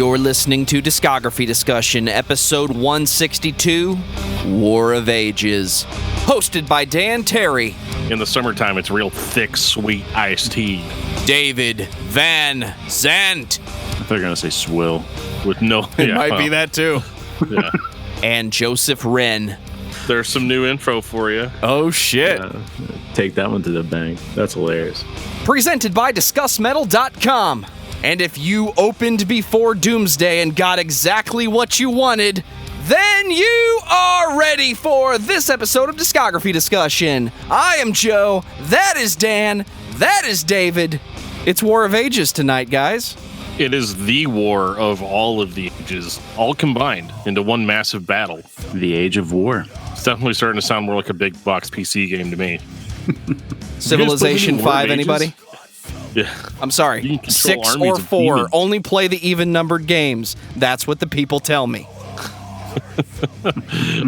You're listening to Discography Discussion, episode 162, War of Ages, hosted by Dan Terry. In the summertime, it's real thick, sweet iced tea. David Van Zandt. I thought you were going to say swill. With no... It might be that too. Yeah. And Joseph Wren. There's some new info for you. Oh, shit. Take that one to the bank. That's hilarious. Presented by discussmetal.com. And if you opened before Doomsday and got exactly what you wanted, then you are ready for this episode of Discography Discussion. I am Joe. That is Dan. That is David. It's War of Ages tonight, guys. It is the war of all of the ages, all combined into one massive battle. The Age of War. It's definitely starting to sound more like a big box PC game to me. Civilization 5, anybody? Yeah. I'm sorry, 6 or 4. Only play the even-numbered games. That's what the people tell me.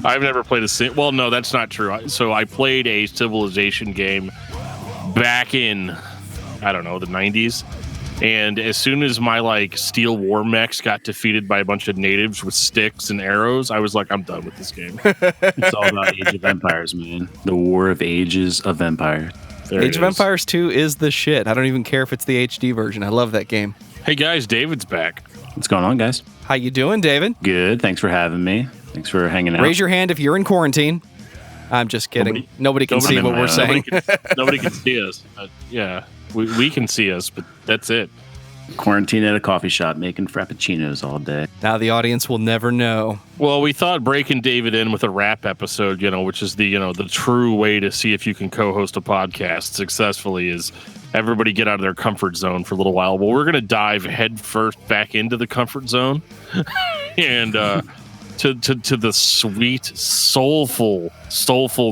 I've never played well, no, that's not true. So I played a Civilization game back in, I don't know, the 90s. And as soon as my steel war mechs got defeated by a bunch of natives with sticks and arrows, I was like, I'm done with this game. It's all about Age of Empires, man. The War of Ages of Empire. Age of Empires 2 is the shit. I don't even care if it's the HD version. I love that game. Hey guys, David's back. What's going on, guys? How you doing, David? Good. Thanks for having me. Thanks for hanging out. Raise your hand if you're in quarantine. I'm just kidding. Nobody can see what we're saying. Nobody can see us. Yeah, we can see us, but that's it. Quarantine at a coffee shop making frappuccinos all day. Now the audience will never know. Well, we thought breaking David in with a rap episode, which is the true way to see if you can co-host a podcast successfully, is everybody get out of their comfort zone for a little while. Well, we're going to dive head first back into the comfort zone and to the sweet, soulful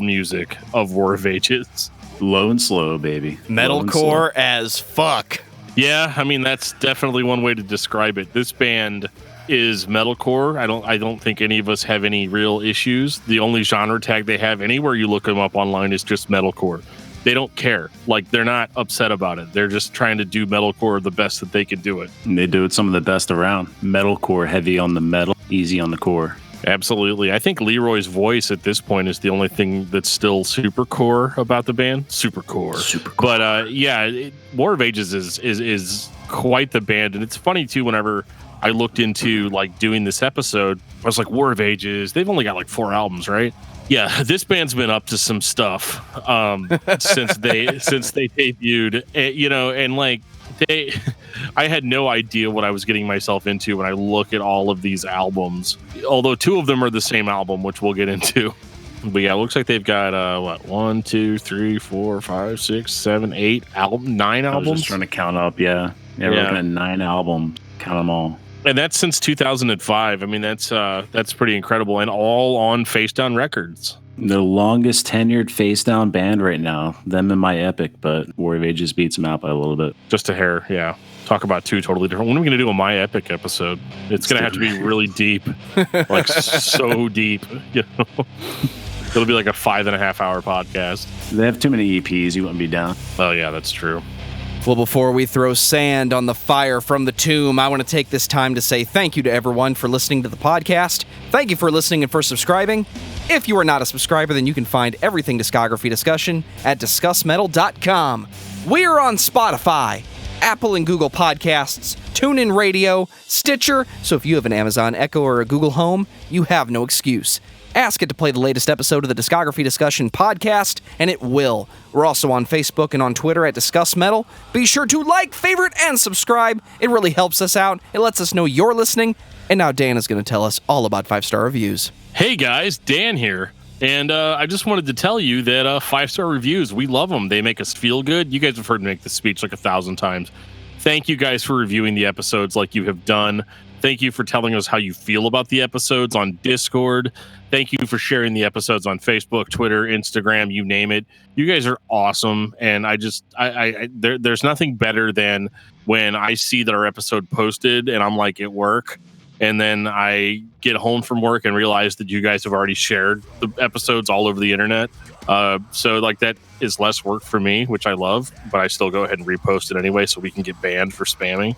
music of War of Ages. Low and slow, baby. Metalcore as fuck. Yeah, I mean, that's definitely one way to describe it. This band is metalcore. I don't think any of us have any real issues. The only genre tag they have anywhere you look them up online is just metalcore. They don't care. They're not upset about it. They're just trying to do metalcore the best that they can do it. And they do it some of the best around. Metalcore, heavy on the metal, easy on the core. Absolutely. I think Leroy's voice at this point is the only thing that's still super core about the band. Super core. But War of Ages is quite the band. And it's funny, too, whenever I looked into doing this episode, I was like, War of Ages, they've only got 4 albums, right? Yeah, this band's been up to some stuff since they debuted, I had no idea what I was getting myself into when I look at all of these albums. Although 2 of them are the same album, which we'll get into. But yeah, it looks like they've got 1, 2, 3, 4, 5, 6, 7, 8 9 albums. I was just trying to count up. Yeah, we're looking at 9 albums. Count them all. And that's since 2005. I mean, that's pretty incredible, and all on Face Down Records. The longest tenured face down band right now. Them and My Epic, but War of Ages beats them out by a little bit. Just a hair, yeah. Talk about 2 totally different. When are we going to do a My Epic episode? It's going to have to be really deep, so deep. It'll be like a 5.5-hour podcast. They have too many EPs. You wouldn't be down. Oh yeah, that's true. Well, before we throw sand on the fire from the tomb, I want to take this time to say thank you to everyone for listening to the podcast. Thank you for listening and for subscribing. If you are not a subscriber, then you can find everything Discography Discussion at discussmetal.com. We are on Spotify, Apple and Google Podcasts, TuneIn Radio, Stitcher, so if you have an Amazon Echo or a Google Home, you have no excuse. Ask it to play the latest episode of the Discography Discussion podcast, and it will. We're also on Facebook and on Twitter at Discuss Metal. Be sure to like, favorite, and subscribe. It really helps us out. It lets us know you're listening. And now Dan is going to tell us all about 5-star reviews. Hey guys, Dan here. And I just wanted to tell you that 5-star reviews, we love them. They make us feel good. You guys have heard me make this speech 1,000 times. Thank you guys for reviewing the episodes like you have done. Thank you for telling us how you feel about the episodes on Discord. Thank you for sharing the episodes on Facebook, Twitter, Instagram, you name it. You guys are awesome. And there's nothing better than when I see that our episode posted and I'm at work. And then I get home from work and realize that you guys have already shared the episodes all over the internet. So that is less work for me, which I love, but I still go ahead and repost it anyway so we can get banned for spamming.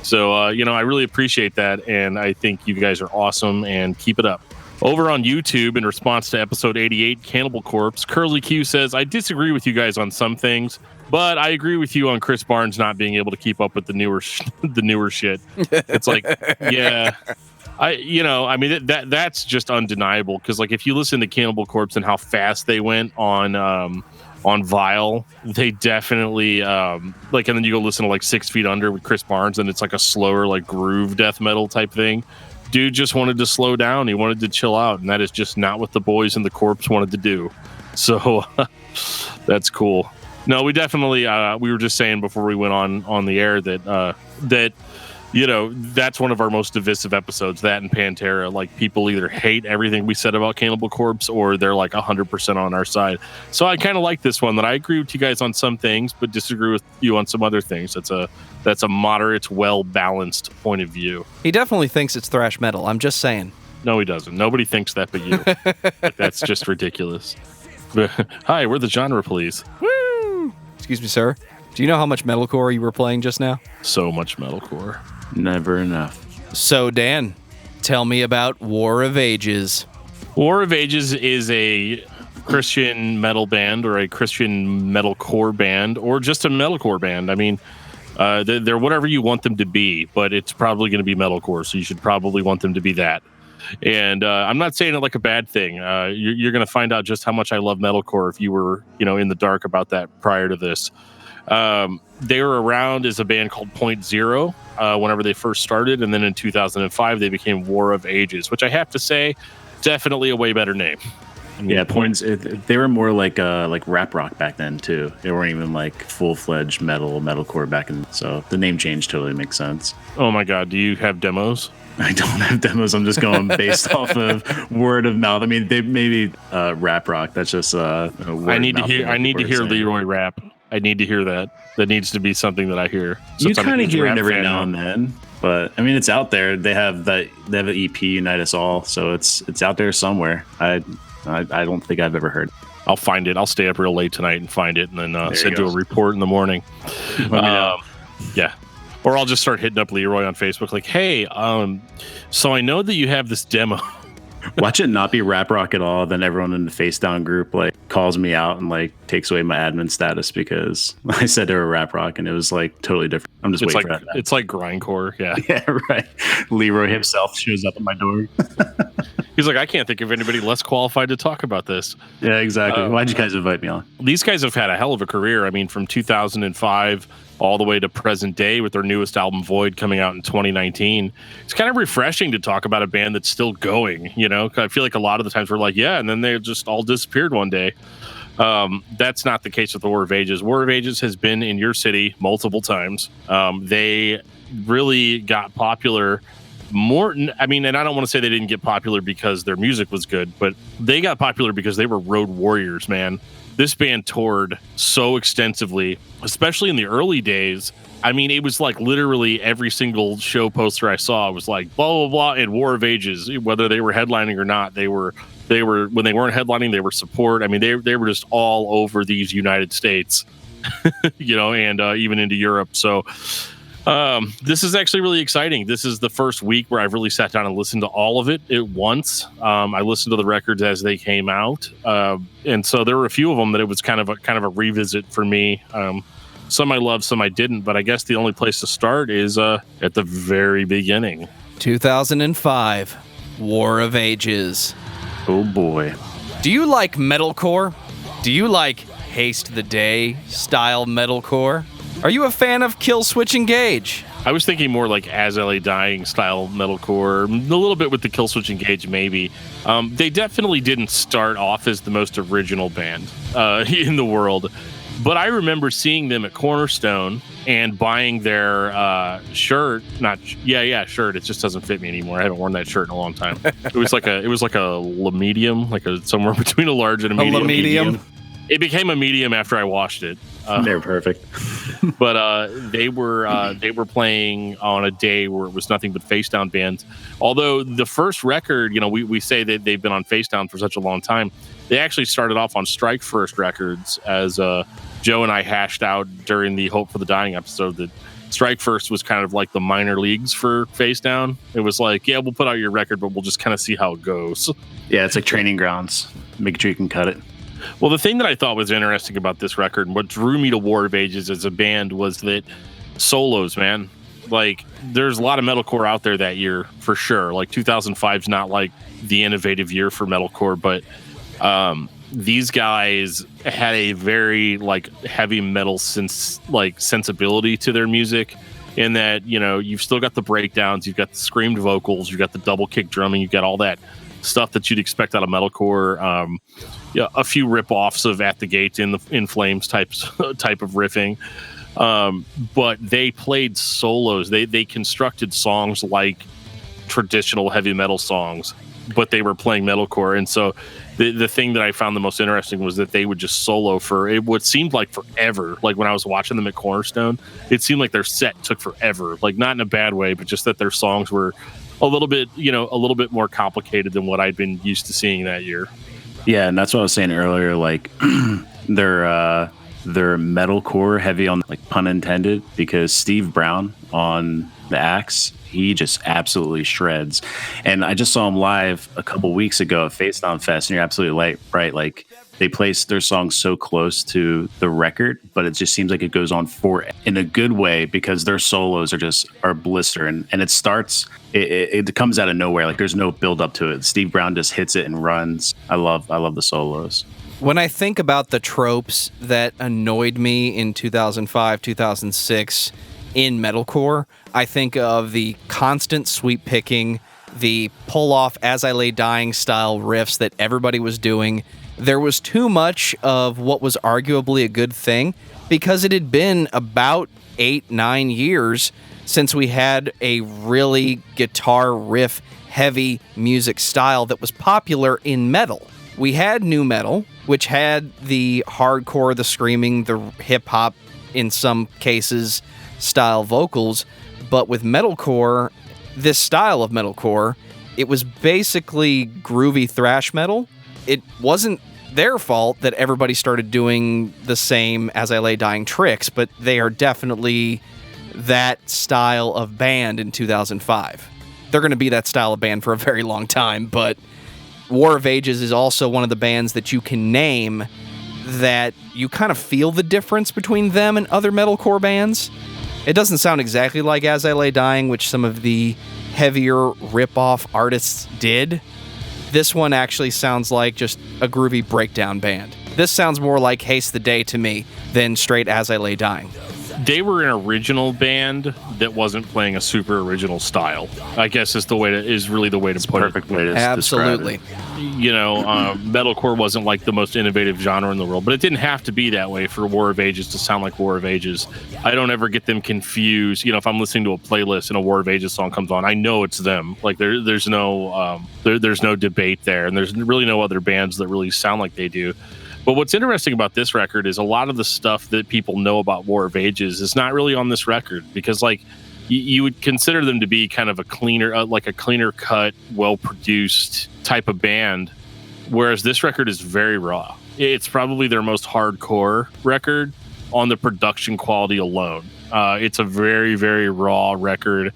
So, I really appreciate that, and I think you guys are awesome, and keep it up. Over on YouTube, in response to episode 88, Cannibal Corpse, Curly Q says, I disagree with you guys on some things, but I agree with you on Chris Barnes not being able to keep up with the newer shit. It's like, yeah, that's just undeniable. Because like, if you listen to Cannibal Corpse and how fast they went on Vile, they definitely and then you go listen to like 6 Feet Under with Chris Barnes, and it's like a slower, like groove death metal type thing. Dude just wanted to slow down. He wanted to chill out, and that is just not what the boys in the Corpse wanted to do. So that's cool. No, we definitely we were just saying before we went on the air that that's one of our most divisive episodes, that and Pantera. Like, people either hate everything we said about Cannibal Corpse, or they're like 100% on our side. So I kind of like this one, that I agree with you guys on some things, but disagree with you on some other things. That's a moderate, well-balanced point of view. He definitely thinks it's thrash metal. I'm just saying. No, he doesn't. Nobody thinks that but you. That's just ridiculous. Hi, we're the genre police. Woo! Excuse me, sir. Do you know how much metalcore you were playing just now? So much metalcore. Never enough. So, Dan, tell me about War of Ages. War of Ages is a Christian metal band, or a Christian metalcore band, or just a metalcore band. I mean, they're whatever you want them to be, but it's probably going to be metalcore, so you should probably want them to be that. And I'm not saying it like a bad thing. You're going to find out just how much I love metalcore if you were, in the dark about that prior to this. They were around as a band called Point Zero whenever they first started, and then in 2005 they became War of Ages, which I have to say, definitely a way better name. I mean, they were more like rap rock back then too. They weren't even like full-fledged metalcore back then. So the name change totally makes sense. Oh my God, do you have demos? I don't have demos. I'm just going based off of word of mouth. I mean, they maybe rap rock. That's just I need to hear Leroy rap. I need to hear that. That needs to be something that I hear. You kind of hear it every now and then, but I mean, it's out there. They have an EP, Unite Us All, so it's out there somewhere. I don't think I've ever heard. I'll find it. I'll stay up real late tonight and find it, and then send you a report in the morning. Yeah. Or I'll just start hitting up Leroy on Facebook, like, hey, so I know that you have this demo. Watch it not be rap rock at all, then everyone in the Face Down group like calls me out and like takes away my admin status because I said they were rap rock and it was like totally different. I'm just waiting for that. It's like grindcore, yeah. Yeah, right. Leroy himself shows up at my door. He's like, I can't think of anybody less qualified to talk about this. Yeah, exactly. Why'd you guys invite me on? These guys have had a hell of a career. I mean, from 2005 all the way to present day, with their newest album Void coming out in 2019. It's kind of refreshing to talk about a band that's still going, I feel like a lot of the times we're like, yeah, and then they just all disappeared one day. That's not the case with the War of Ages. War of Ages has been in your city multiple times. They really got popular more. I mean, and I don't want to say they didn't get popular because their music was good, but they got popular because they were road warriors, man. This band toured so extensively, especially in the early days. I mean, it was like literally every single show poster I saw was like blah, blah, blah, and War of Ages, whether they were headlining or not. They were when they weren't headlining, they were support. I mean, they were just all over these United States, and even into Europe. So this is actually really exciting. This is the first week where I've really sat down and listened to all of it at once. I listened to the records as they came out. And so there were a few of them that it was kind of a revisit for me. Some I loved, some I didn't, but I guess the only place to start is at the very beginning. 2005, War of Ages. Oh boy. Do you like metalcore? Do you like Haste the Day style metalcore? Are you a fan of Kill Switch Engage? I was thinking more like As LA Dying style metalcore, a little bit with the Kill Switch Engage maybe. They definitely didn't start off as the most original band in the world, but I remember seeing them at Cornerstone and buying their shirt. Shirt. It just doesn't fit me anymore. I haven't worn that shirt in a long time. It was like a medium, somewhere between a large and a medium. A medium. It became a medium after I washed it. They're perfect. But they were playing on a day where it was nothing but Face Down bands. Although the first record, we say that they've been on Face Down for such a long time. They actually started off on Strike First Records, as Joe and I hashed out during the Hope for the Dying episode, that Strike First was kind of like the minor leagues for Face Down. It was like, yeah, we'll put out your record, but we'll just kind of see how it goes. Yeah, it's like training grounds. Make sure you can cut it. Well, the thing that I thought was interesting about this record and what drew me to War of Ages as a band was that solos, man. Like, there's a lot of metalcore out there that year for sure. Like 2005 is not like the innovative year for metalcore, but these guys had a very like heavy metal sensibility to their music, in that, you know, you've still got the breakdowns, you've got the screamed vocals, you've got the double kick drumming, you've got all that stuff that you'd expect out of metalcore. Yeah, a few rip-offs of At the Gates, In Flames type of riffing. But they played solos. They constructed songs like traditional heavy metal songs, but they were playing metalcore. And so the thing that I found the most interesting was that they would just solo for what seemed like forever. Like when I was watching them at Cornerstone, it seemed like their set took forever. Like not in a bad way, but just that their songs were a little bit more complicated than what I'd been used to seeing that year. Yeah, and that's what I was saying earlier. Like they're metalcore heavy on, like, pun intended, because Steve Brown on the Axe, he just absolutely shreds. And I just saw him live a couple weeks ago at Face Down Fest, and you're absolutely right. Like, they place their songs so close to the record, but it just seems like it goes on in a good way, because their solos are blister, and it starts, it comes out of nowhere. Like, there's no build up to it. Steve Brown just hits it and runs. I love the solos. When I think about the tropes that annoyed me in 2005, 2006 in metalcore, I think of the constant sweep picking, the pull off As I Lay Dying style riffs that everybody was doing. There was too much of what was arguably a good thing, because it had been about 8-9 years since we had a really guitar riff heavy music style that was popular in metal. We had nu metal, which had the hardcore, the screaming, the hip hop, in some cases, style vocals. But with metalcore, this style of metalcore, it was basically groovy thrash metal. It wasn't their fault that everybody started doing the same As I Lay Dying tricks, but they are definitely that style of band in 2005. They're going to be that style of band for a very long time, but War of Ages is also one of the bands that you can name that you kind of feel the difference between them and other metalcore bands. It doesn't sound exactly like As I Lay Dying, which some of the heavier rip-off artists did. This one actually sounds like just a groovy breakdown band. This sounds more like Haste the Day to me than straight As I Lay Dying. They were an original band that wasn't playing a super original style, I guess is really the way to put it. Perfect way to Absolutely. describe it. You know, metalcore wasn't like the most innovative genre in the world, but it didn't have to be that way for War of Ages to sound like War of Ages. I don't ever get them confused. You know, if I'm listening to a playlist and a War of Ages song comes on, I know it's them. Like there's no debate there, and there's really no other bands that really sound like they do. But what's interesting about this record is a lot of the stuff that people know about War of Ages is not really on this record, because like you would consider them to be kind of a cleaner cut, well-produced type of band, whereas this record is very raw. It's probably their most hardcore record on the production quality alone. It's a very, very raw record.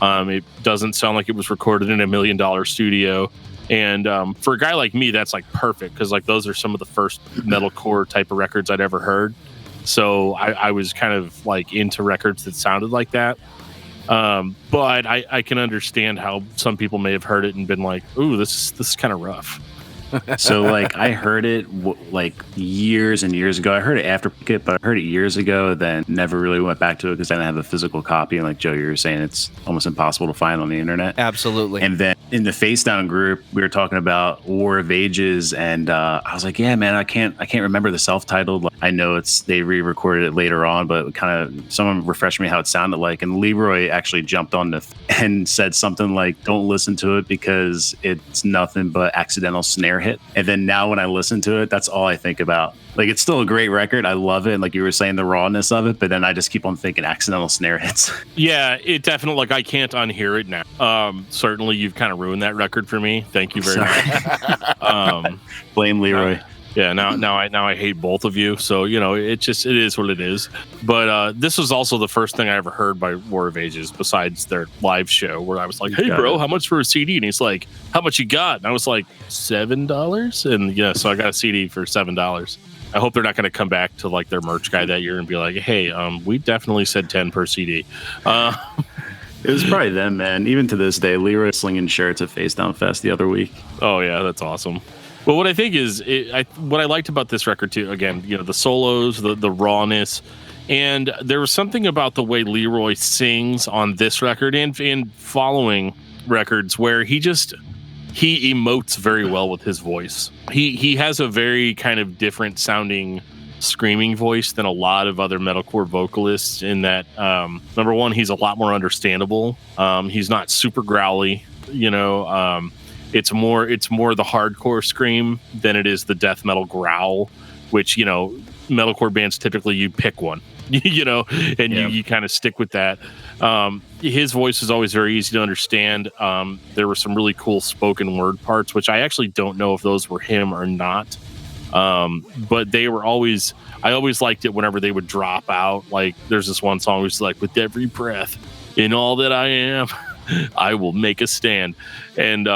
It doesn't sound like it was recorded in $1 million studio. And for a guy like me, that's like perfect, because like those are some of the first metalcore type of records I'd ever heard. So I was kind of like into records that sounded like that. But I can understand how some people may have heard it and been like, "Ooh, this is kind of rough." So like I heard it like years and years ago. I heard it after it, but I heard it years ago, then never really went back to it because I didn't have a physical copy. And like Joe, you were saying, it's almost impossible to find on the internet. Absolutely. And then in the Face Down group, we were talking about War of Ages, and I was like, yeah, man, I can't remember the self-titled. Like, I know they re-recorded it later on, but someone refreshed me how it sounded like. And Leroy actually jumped on and said something like, "Don't listen to it because it's nothing but accidental snare hit." And then now when I listen to it, that's all I think about. Like, it's still a great record. I love it. And like you were saying, the rawness of it, but then I just keep on thinking accidental snare hits. Yeah, it definitely, like, I can't unhear it now. Certainly you've kind of ruined that record for me. Thank you very much. Blame Leroy. Yeah, now I hate both of you. So, it is what it is. But this was also the first thing I ever heard by War of Ages besides their live show, where I was like, "Hey, bro, how much for a CD?" And he's like, "How much you got?" And I was like, $7. And yeah, so I got a CD for $7. I hope they're not going to come back to like their merch guy that year and be like, "Hey, we definitely said 10 per CD." It was probably them, man. Even to this day, Leroy slinging shirts at Face Down Fest the other week. Oh yeah, that's awesome. Well, what I think is, what I liked about this record too, again, the solos, the rawness, and there was something about the way Leroy sings on this record and following records where he emotes very well with his voice. He has a very kind of different sounding screaming voice than a lot of other metalcore vocalists in that, number one, he's a lot more understandable. He's not super growly, It's more the hardcore scream than it is the death metal growl, which, metalcore bands typically you pick one, and you kind of stick with that. His voice is always very easy to understand. There were some really cool spoken word parts, which I actually don't know if those were him or not. But they were I always liked it whenever they would drop out. Like there's this one song which is like, "With every breath in all that I am, I will make a stand." And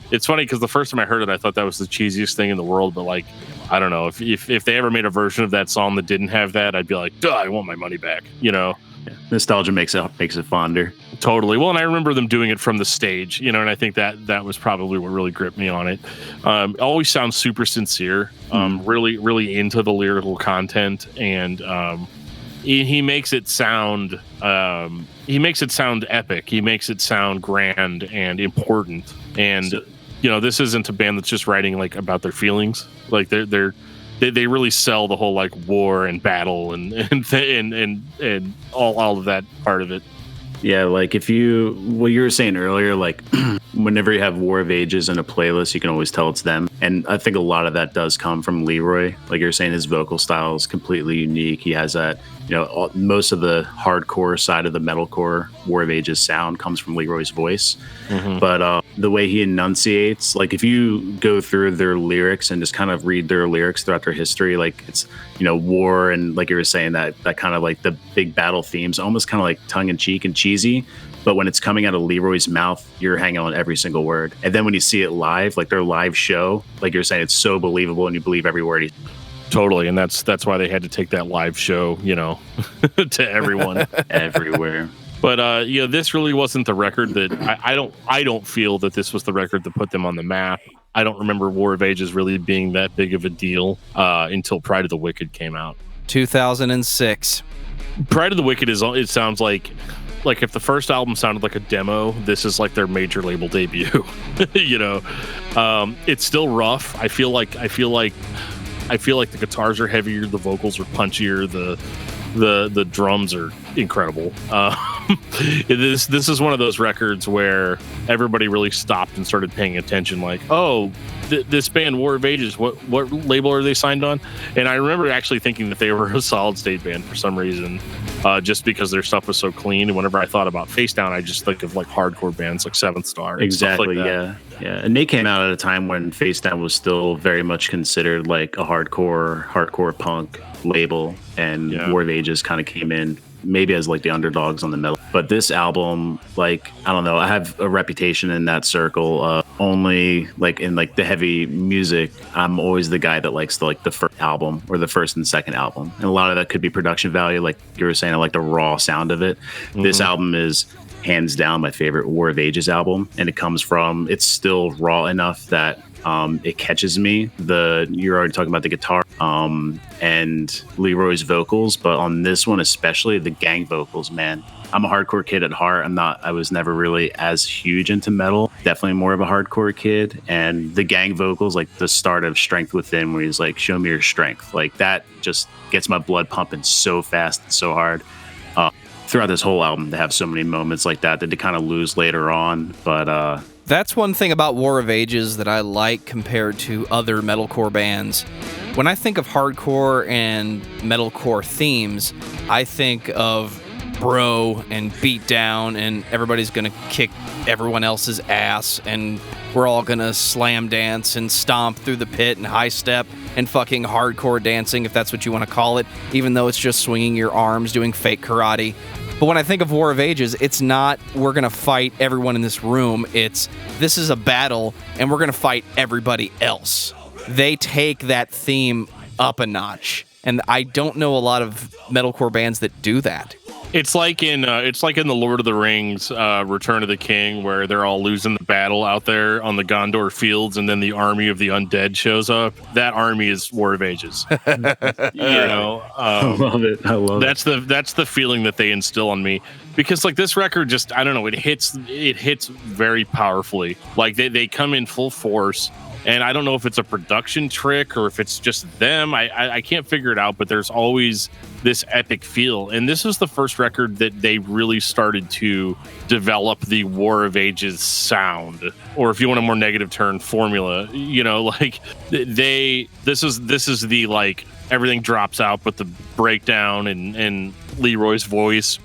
it's funny because the first time I heard it, I thought that was the cheesiest thing in the world. But like, I don't know, if they ever made a version of that song that didn't have that, I'd be like, "Duh, I want my money back." Yeah. Nostalgia makes it fonder. Totally. Well, and I remember them doing it from the stage, and I think that was probably what really gripped me on it. Always sounds super sincere, really, really into the lyrical content, and he makes it sound epic. He makes it sound grand and important. And this isn't a band that's just writing like about their feelings. Like they really sell the whole like war and battle and all of that part of it. Yeah, like what you were saying earlier, like whenever you have War of Ages in a playlist, you can always tell it's them. And I think a lot of that does come from Leroy. Like you're saying, his vocal style is completely unique. He has that, most of the hardcore side of the metalcore War of Ages sound comes from Leroy's voice. Mm-hmm. But the way he enunciates, like if you go through their lyrics and just kind of read their lyrics throughout their history, like it's, war and like you were saying, that kind of like the big battle themes, almost kind of like tongue in cheek and cheesy. But when it's coming out of Leroy's mouth, you're hanging on every single word. And then when you see it live, like their live show, like you're saying, it's so believable and you believe every word. Totally. And that's why they had to take that live show, to everyone. Everywhere. But, this really wasn't the record that I don't feel that this was the record that put them on the map. I don't remember War of Ages really being that big of a deal until Pride of the Wicked came out. 2006. Pride of the Wicked it sounds like if the first album sounded like a demo, this is like their major label debut. It's still rough. I feel like the guitars are heavier, the vocals are punchier, the drums are incredible. This is one of those records where everybody really stopped and started paying attention. Like, oh, this band War of Ages, what label are they signed on? And I remember actually thinking that they were a Solid State band for some reason, just because their stuff was so clean. And whenever I thought about Face Down, I just think of like hardcore bands like Seventh Star. Exactly. Like yeah. And they came out at a time when Face Down was still very much considered like a hardcore punk label, and War of Ages kind of came in maybe as like the underdogs on the metal. But this album, like, I don't know, I have a reputation in that circle. Only like in like the heavy music, I'm always the guy that likes the first album or the first and second album, and a lot of that could be production value, like you were saying. I like the raw sound of it. Mm-hmm. This album is hands down my favorite War of Ages album, and it's still raw enough that it catches me. You're already talking about the guitar and Leroy's vocals, but on this one especially, the gang vocals, man. I'm a hardcore kid at heart. I was never really as huge into metal. Definitely more of a hardcore kid. And the gang vocals, like the start of Strength Within, where he's like, "Show me your strength," like that just gets my blood pumping so fast and so hard. Throughout this whole album, they have so many moments like that they kind of lose later on. But that's one thing about War of Ages that I like compared to other metalcore bands. When I think of hardcore and metalcore themes, I think of bro and beat down, and everybody's gonna kick everyone else's ass, and we're all gonna slam dance and stomp through the pit and high step. and fucking hardcore dancing, if that's what you want to call it, even though it's just swinging your arms, doing fake karate. But when I think of War of Ages, it's not, we're going to fight everyone in this room. It's, this is a battle, and we're going to fight everybody else. They take that theme up a notch. And I don't know a lot of metalcore bands that do that. It's like in the Lord of the Rings, Return of the King, where they're all losing the battle out there on the Gondor fields, and then the army of the undead shows up. That army is War of Ages. You know, I love it. I love it. That's the feeling that they instill on me, because like this record, just I don't know, it hits very powerfully. Like they come in full force. And I don't know if it's a production trick or if it's just them. I can't figure it out, but there's always this epic feel. And this is the first record that they really started to develop the War of Ages sound, or if you want a more negative term, formula. You know, like this is the like everything drops out, but the breakdown and Leroy's voice.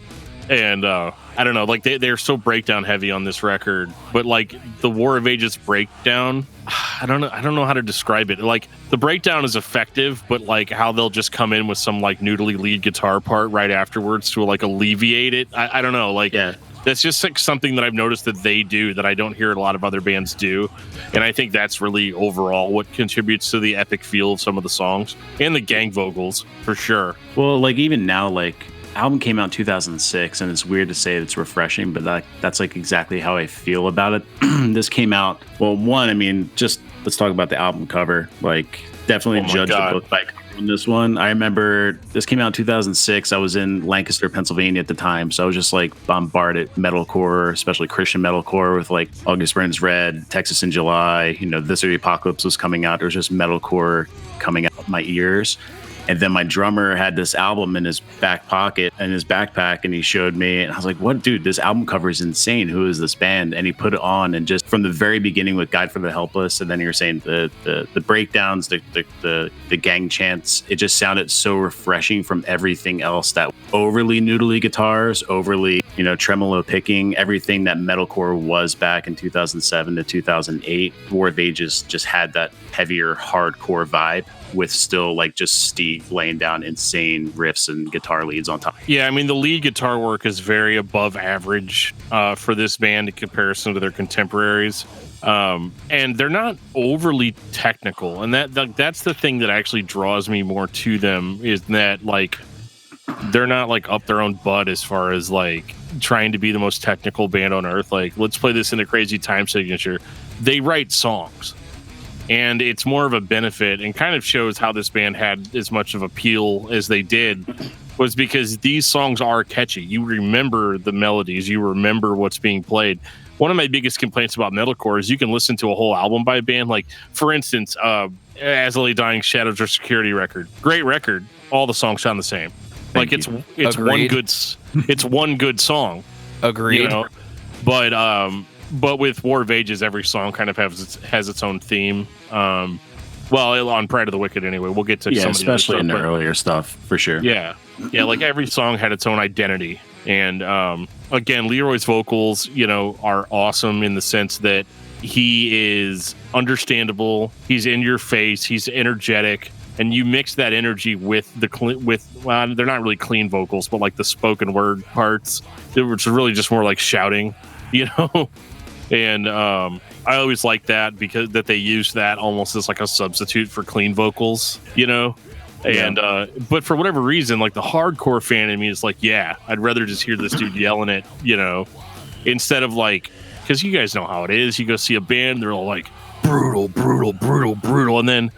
And I don't know, like they're so breakdown heavy on this record, but like the War of Ages breakdown, I don't know how to describe it. Like the breakdown is effective, but like how they'll just come in with some like noodly lead guitar part right afterwards to like alleviate it. I don't know, like yeah. That's just like something that I've noticed that they do that I don't hear a lot of other bands do. And I think that's really overall what contributes to the epic feel of some of the songs and the gang vocals for sure. Well, like even now, like album came out in 2006, and it's weird to say it's refreshing, but that's like exactly how I feel about it. This came out, well, one, I mean, just let's talk about the album cover. Like, definitely judge the book by cover on this one. I remember this came out in 2006. I was in Lancaster, Pennsylvania at the time, so I was just like bombarded metalcore, especially Christian metalcore, with like August Burns Red, Texas in July. You know, This or the Apocalypse was coming out. There was just metalcore coming out of my ears. And then my drummer had this album in his back pocket, in his backpack, and he showed me, and I was like, what, dude, this album cover is insane. Who is this band? And he put it on, and just from the very beginning with Guide for the Helpless, and then you're saying the breakdowns, the gang chants, it just sounded so refreshing from everything else. That overly noodly guitars, overly, you know, tremolo picking, everything that metalcore was back in 2007 to 2008. War of Ages just had that heavier, hardcore vibe, with still like just Steve laying down insane riffs and guitar leads on top. Yeah, I mean, the lead guitar work is very above average for this band in comparison to their contemporaries. And they're not overly technical. And that's the thing that actually draws me more to them, is that like they're not like up their own butt as far as like trying to be the most technical band on earth. Like, let's play this in a crazy time signature. They write songs. And it's more of a benefit, and kind of shows how this band had as much of appeal as they did, was because these songs are catchy. You remember the melodies, you remember what's being played. One of my biggest complaints about metalcore is you can listen to a whole album by a band. Like, for instance, As I Lay Dying, Shadows or Security record. Great record. All the songs sound the same. Like it's one good song. Agreed. You know? But with War of Ages, every song kind of has its own theme. Well, on Pride of the Wicked anyway. We'll get to some of the especially other in stuff, the earlier stuff, for sure. Yeah, like every song had its own identity. And again, Leroy's vocals, you know, are awesome in the sense that he is understandable. He's in your face. He's energetic. And you mix that energy with well, they're not really clean vocals, but like the spoken word parts, which is really just more like shouting, you know? And I always like that, because that they use that almost as like a substitute for clean vocals, you know? And but for whatever reason, like the hardcore fan in me is like, yeah, I'd rather just hear this dude yelling it, you know, instead of like, because you guys know how it is. You go see a band, they're all like brutal, brutal, brutal, brutal, and then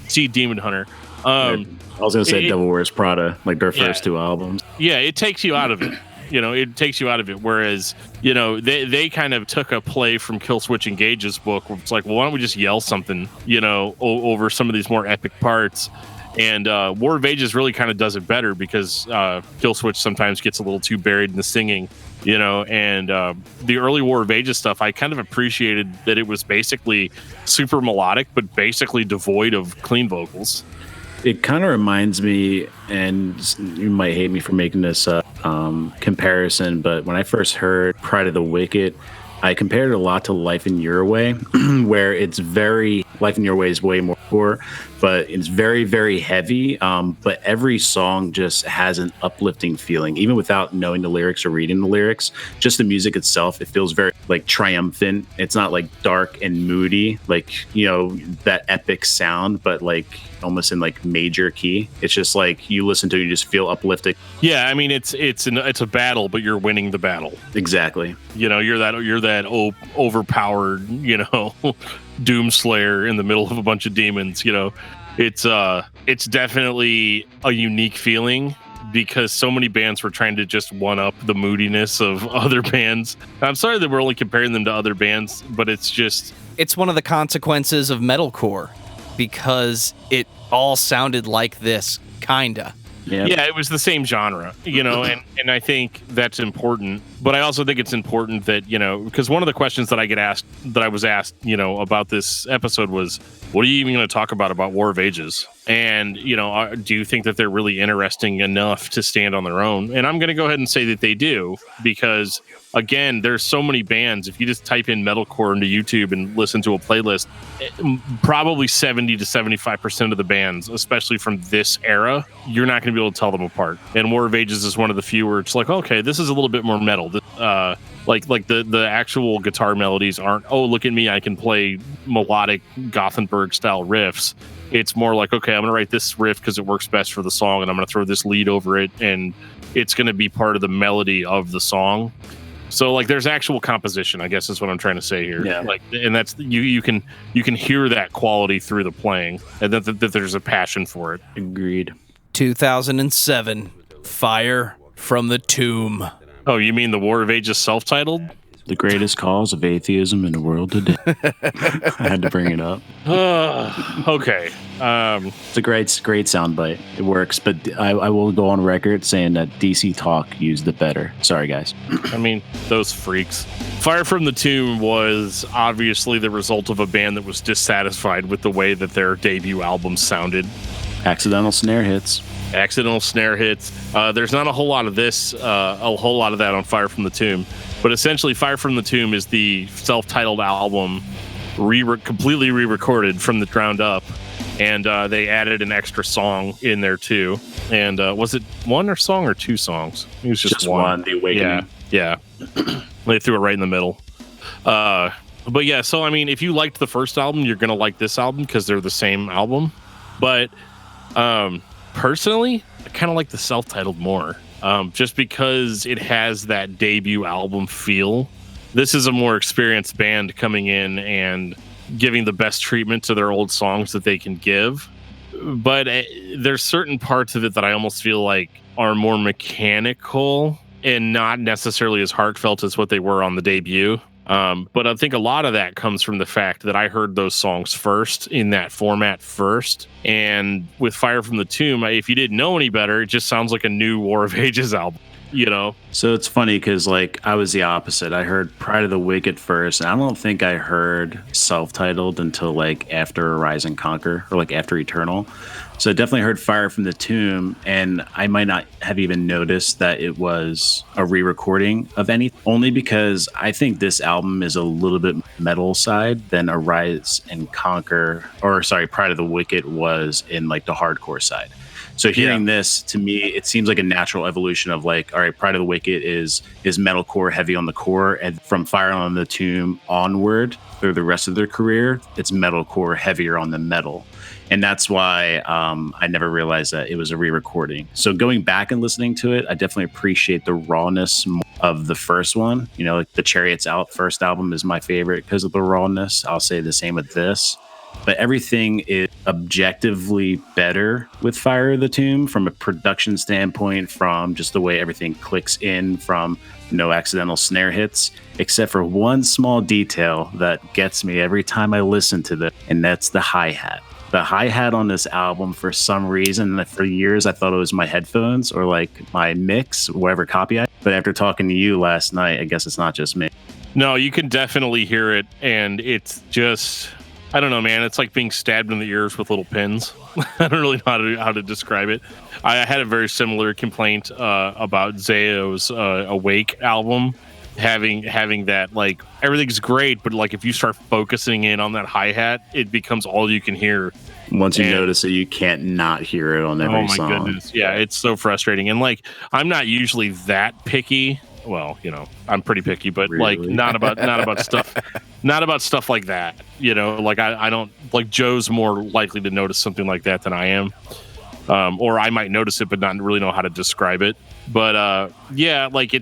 see Demon Hunter. I was gonna say Devil Wears Prada, like their first two albums. Yeah, it takes you out of it. You know, it takes you out of it. Whereas, you know, they kind of took a play from Killswitch Engage's book, where it's like, well, why don't we just yell something, you know, over some of these more epic parts? And War of Ages really kind of does it better, because Killswitch sometimes gets a little too buried in the singing, you know. And the early War of Ages stuff, I kind of appreciated that it was basically super melodic, but basically devoid of clean vocals. It kind of reminds me, and you might hate me for making this comparison, but when I first heard Pride of the Wicked, I compared it a lot to Life in Your Way, where it's very Life in Your Way is way more core, but it's very, very heavy. But every song just has an uplifting feeling, even without knowing the lyrics or reading the lyrics. Just the music itself, it feels very like triumphant. It's not like dark and moody, like, that epic sound, but like almost in like major key. It's just like you listen to it, you just feel uplifted. Yeah, I mean it's a battle, but you're winning the battle. Exactly. You're that overpowered, Doomslayer in the middle of a bunch of demons. It's definitely a unique feeling because so many bands were trying to just one up the moodiness of other bands. I'm sorry that we're only comparing them to other bands, but it's one of the consequences of metalcore because it all sounded like this, kinda. Yeah, it was the same genre, and I think that's important. But I also think it's important that, because one of the questions that I was asked, about this episode was, what are you even going to talk about War of Ages? And, do you think that they're really interesting enough to stand on their own? And I'm going to go ahead and say that they do, because again, there's so many bands. If you just type in metalcore into YouTube and listen to a playlist, probably 70 to 75% of the bands, especially from this era, you're not going to be able to tell them apart. And War of Ages is one of the few where it's like, okay, this is a little bit more metal. Like the actual guitar melodies aren't, oh, look at me, I can play melodic Gothenburg style riffs. It's more like, okay, I'm going to write this riff because it works best for the song, and I'm going to throw this lead over it, and it's going to be part of the melody of the song. So like there's actual composition, I guess is what I'm trying to say here. Yeah. Like, and that's you can hear that quality through the playing, and that there's a passion for it. Agreed. 2007, Fire from the Tomb. Oh, you mean the War of Ages self-titled? The greatest cause of atheism in the world today. I had to bring it up. Okay. It's a great soundbite. It works, but I will go on record saying that DC Talk used it better. Sorry, guys. I mean, those freaks. Fire from the Tomb was obviously the result of a band that was dissatisfied with the way that their debut album sounded. Accidental snare hits. There's not a whole lot of this, a whole lot of that on Fire from the Tomb. But essentially, Fire from the Tomb is the self-titled album completely re-recorded from the ground up. And they added an extra song in there, too. And was it one song or two songs? It was just one. The Awakening. Yeah. They threw it right in the middle. But yeah, so, I mean, if you liked the first album, you're going to like this album because they're the same album. But personally, I kind of like the self-titled more. Just because it has that debut album feel. This is a more experienced band coming in and giving the best treatment to their old songs that they can give. But there's certain parts of it that I almost feel like are more mechanical and not necessarily as heartfelt as what they were on the debut. But I think a lot of that comes from the fact that I heard those songs first in that format first. And with Fire from the Tomb, if you didn't know any better, it just sounds like a new War of Ages album, So it's funny because like I was the opposite. I heard Pride of the Wicked first, and I don't think I heard self-titled until like after Arise and Conquer or like after Eternal. So I definitely heard Fire from the Tomb, and I might not have even noticed that it was a re-recording of any, only because I think this album is a little bit metal side than Arise and Conquer, Pride of the Wicked was in like the hardcore side. So hearing this, to me, it seems like a natural evolution of like, all right, Pride of the Wicked is metalcore heavy on the core, and from Fire on the Tomb onward through the rest of their career, it's metalcore heavier on the metal. And that's why I never realized that it was a re-recording. So going back and listening to it, I definitely appreciate the rawness of the first one. Like the Chariots Out first album is my favorite because of the rawness. I'll say the same with this. But everything is objectively better with Fire of the Tomb from a production standpoint, from just the way everything clicks in, from no accidental snare hits, except for one small detail that gets me every time I listen to this, and that's the hi-hat. The hi-hat on this album, for some reason, for years I thought it was my headphones or like my mix, whatever copy but after talking to you last night, I guess it's not just me. No, you can definitely hear it, and it's just, I don't know, man. It's like being stabbed in the ears with little pins. I don't really know how to describe it. I had a very similar complaint about Zayo's Awake album. having that, like, everything's great, but like if you start focusing in on that hi-hat, it becomes all you can hear. Once you notice it, you can't not hear it on every song. Oh my goodness. Yeah, it's so frustrating. And like, I'm not usually that picky. Well, I'm pretty picky, but Really? like not about stuff like that. Like I don't, like, Joe's more likely to notice something like that than I am. Or I might notice it but not really know how to describe it. But yeah, like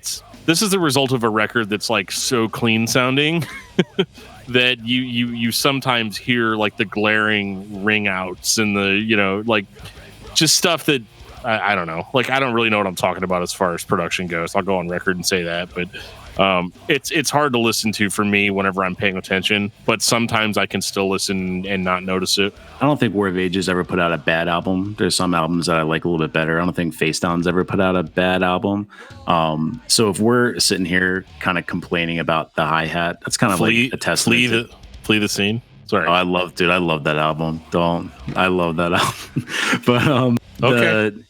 this is the result of a record that's like so clean sounding that you sometimes hear like the glaring ring outs and the like just stuff that I don't know. Like, I don't really know what I'm talking about as far as production goes. I'll go on record and say that, but it's hard to listen to for me whenever I'm paying attention, but sometimes I can still listen and not notice it. I don't think War of Ages ever put out a bad album. There's some albums that I like a little bit better. I don't think Face Down's ever put out a bad album. So if we're sitting here kind of complaining about the hi-hat, that's kind of like a testament. Flee the Scene. Sorry. Oh, I love that album. I love that album. But okay.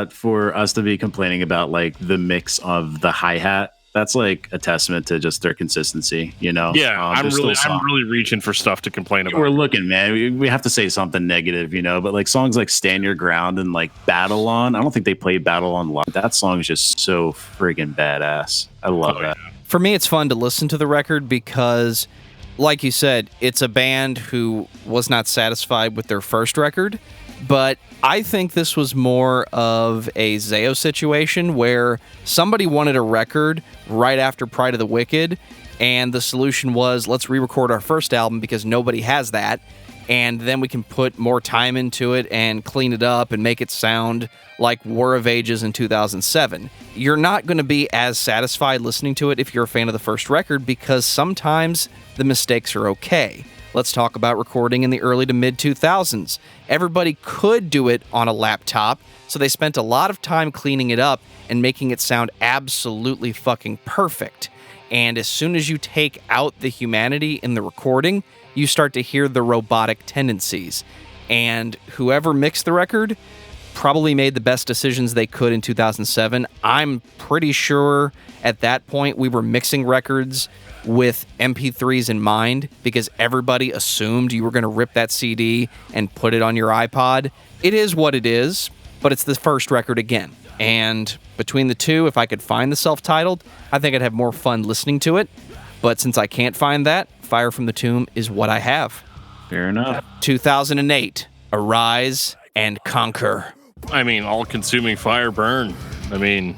For us to be complaining about like the mix of the hi-hat, that's like a testament to just their consistency, Yeah, I'm really reaching for stuff to complain about. We're looking, man. We have to say something negative, but like songs like Stand Your Ground and like Battle On, I don't think they played Battle On live. That song is just so friggin' badass. I love that. Yeah. For me, it's fun to listen to the record because, like you said, it's a band who was not satisfied with their first record, but I think this was more of a Zayo situation where somebody wanted a record right after Pride of the Wicked, and the solution was, let's re-record our first album because nobody has that, and then we can put more time into it and clean it up and make it sound like War of Ages in 2007. You're not going to be as satisfied listening to it if you're a fan of the first record because sometimes the mistakes are okay. Let's talk about recording in the early to mid 2000s. Everybody could do it on a laptop, so they spent a lot of time cleaning it up and making it sound absolutely fucking perfect. And as soon as you take out the humanity in the recording, you start to hear the robotic tendencies. And whoever mixed the record probably made the best decisions they could in 2007. I'm pretty sure at that point we were mixing records with MP3s in mind because everybody assumed you were going to rip that CD and put it on your iPod. It is what it is, but it's the first record again. And between the two, if I could find the self-titled, I think I'd have more fun listening to it. But since I can't find that, Fire from the Tomb is what I have. Fair enough. 2008, Arise and Conquer. I mean, all-consuming fire burn. I mean,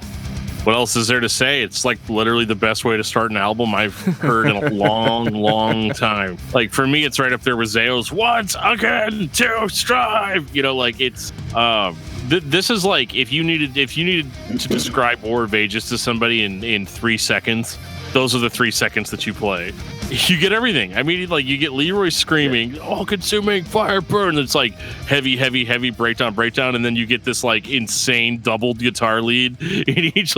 what else is there to say? It's like literally the best way to start an album I've heard in a long time. Like, for me, it's right up there with Zayo's Once Again to Strive. Like, it's this is like if you needed to describe War of Ages to somebody in 3 seconds, those are the 3 seconds that you play. You get everything. I mean, like, you get Leroy screaming, all-consuming fire burn. It's like heavy breakdown, and then you get this like insane doubled guitar lead in each.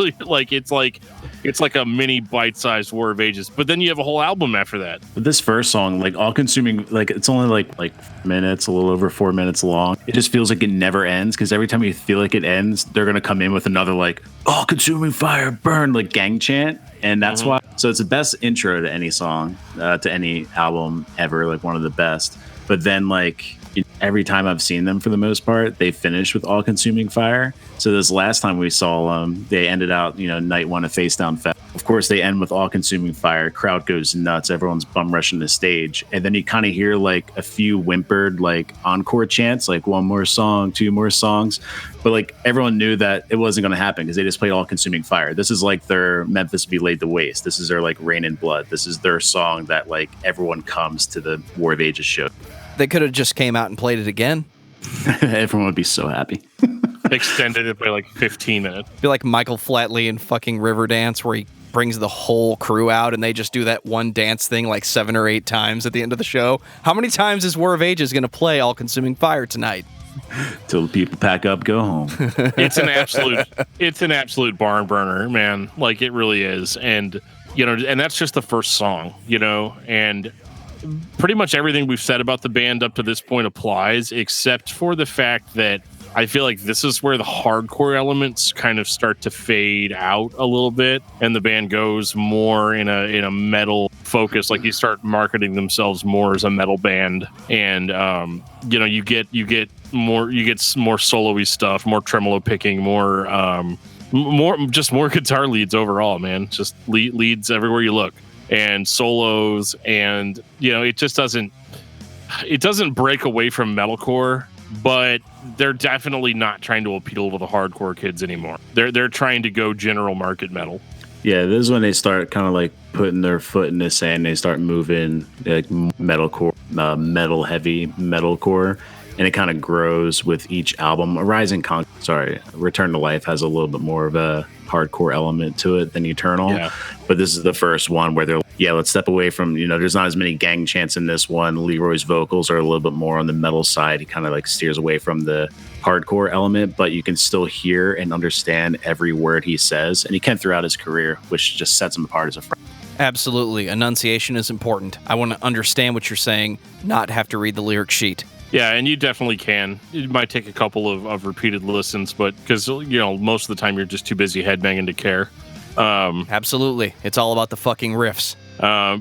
It's like a mini bite-sized War of Ages. But then you have a whole album after that. But this first song, like all-consuming, like it's only like minutes, a little over 4 minutes long. It just feels like it never ends because every time you feel like it ends, they're gonna come in with another like all-consuming fire burn, like gang chant. And that's why, so it's the best intro to any song, to any album ever, like one of the best. But then like every time I've seen them for the most part, they finish with all consuming fire. So this last time we saw them, they ended out, night one of Face Down Fest. Of course, they end with all consuming fire. Crowd goes nuts. Everyone's bum rushing the stage. And then you kind of hear like a few whimpered like encore chants, like one more song, two more songs. But like everyone knew that it wasn't going to happen because they just played all consuming fire. This is like their Memphis Be Laid to Waste. This is their like Rain in Blood. This is their song that like everyone comes to the War of Ages show. They could have just came out and played it again. Everyone would be so happy. Extended it by like 15 minutes. Be like Michael Flatley in fucking Riverdance where he brings the whole crew out and they just do that one dance thing like 7 or 8 times at the end of the show. How many times is War of Ages going to play All Consuming Fire tonight? Till the people pack up, go home. It's an absolute barn burner, man. Like, it really is. And, and that's just the first song, and pretty much everything we've said about the band up to this point applies, except for the fact that I feel like this is where the hardcore elements kind of start to fade out a little bit, and the band goes more in a metal focus. Like you start marketing themselves more as a metal band, and you get more solo-y stuff, more tremolo picking, more guitar leads overall, man. Just leads everywhere you look, and solos, and it just doesn't break away from metalcore, but they're definitely not trying to appeal to the hardcore kids anymore. They're trying to go general market metal. Yeah, this is when they start kind of like putting their foot in the sand. They start moving like metalcore, metal heavy metalcore, and it kind of grows with each album. Return to Life has a little bit more of a hardcore element to it than Eternal. Yeah. But this is the first one where they're like, yeah, let's step away from, there's not as many gang chants in this one. Leroy's vocals are a little bit more on the metal side. He kind of like steers away from the hardcore element, but you can still hear and understand every word he says. And he can throughout his career, which just sets him apart as a friend. Absolutely. Enunciation is important. I want to understand what you're saying, not have to read the lyric sheet. Yeah, and you definitely can. It might take a couple of repeated listens, but because, most of the time you're just too busy headbanging to care. Absolutely. It's all about the fucking riffs.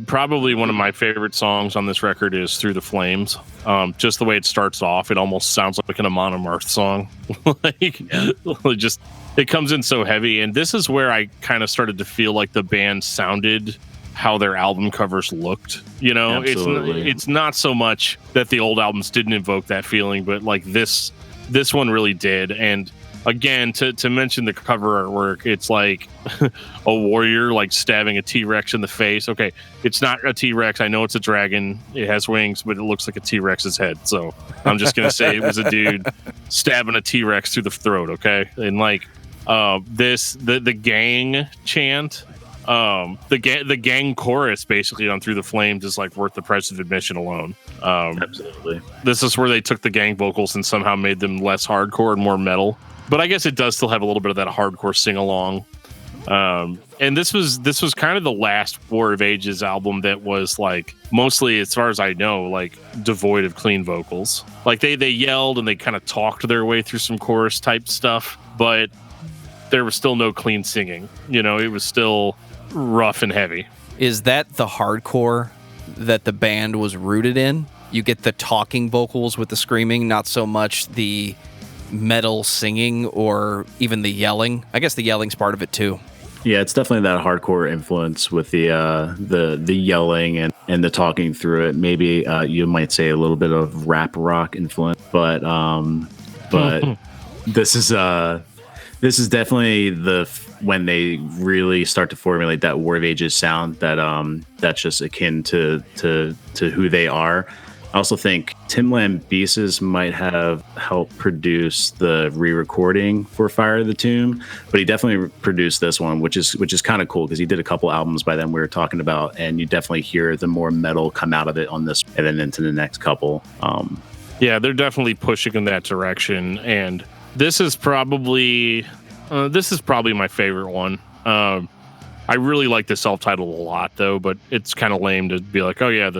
Probably one of my favorite songs on this record is Through the Flames. Just the way it starts off, it almost sounds like an Amon Amarth song. It comes in so heavy. And this is where I kind of started to feel like the band sounded how their album covers looked. It's not so much that the old albums didn't evoke that feeling, but like this one really did. And again, to mention the cover artwork, it's like a warrior like stabbing a T-Rex in the face. Okay, it's not a T-Rex. I know it's a dragon. It has wings, but it looks like a T-Rex's head. So I'm just gonna say it was a dude stabbing a T-Rex through the throat. Okay, and like the gang chant. The gang chorus basically on Through the Flames is like worth the price of admission alone. Absolutely. This is where they took the gang vocals and somehow made them less hardcore and more metal. But I guess it does still have a little bit of that hardcore sing along. And this was kind of the last War of Ages album that was like mostly, as far as I know, like devoid of clean vocals. Like they yelled and they kind of talked their way through some chorus type stuff, but there was still no clean singing. It was still rough and heavy. Is that the hardcore that the band was rooted in? You get the talking vocals with the screaming, not so much the metal singing or even the yelling. I guess the yelling's part of it too. Yeah, it's definitely that hardcore influence with the yelling and the talking through it. Maybe you might say a little bit of rap rock influence, but this is definitely when they really start to formulate that War of Ages sound that's just akin to who they are. I also think Tim Lambesis might have helped produce the re-recording for Fire of the Tomb, but he definitely produced this one, which is kind of cool because he did a couple albums by them we were talking about, and you definitely hear the more metal come out of it on this and then into the next couple. Yeah, they're definitely pushing in that direction, and this is probably my favorite one. I really like the self-titled a lot, though, but it's kind of lame to be like, oh yeah,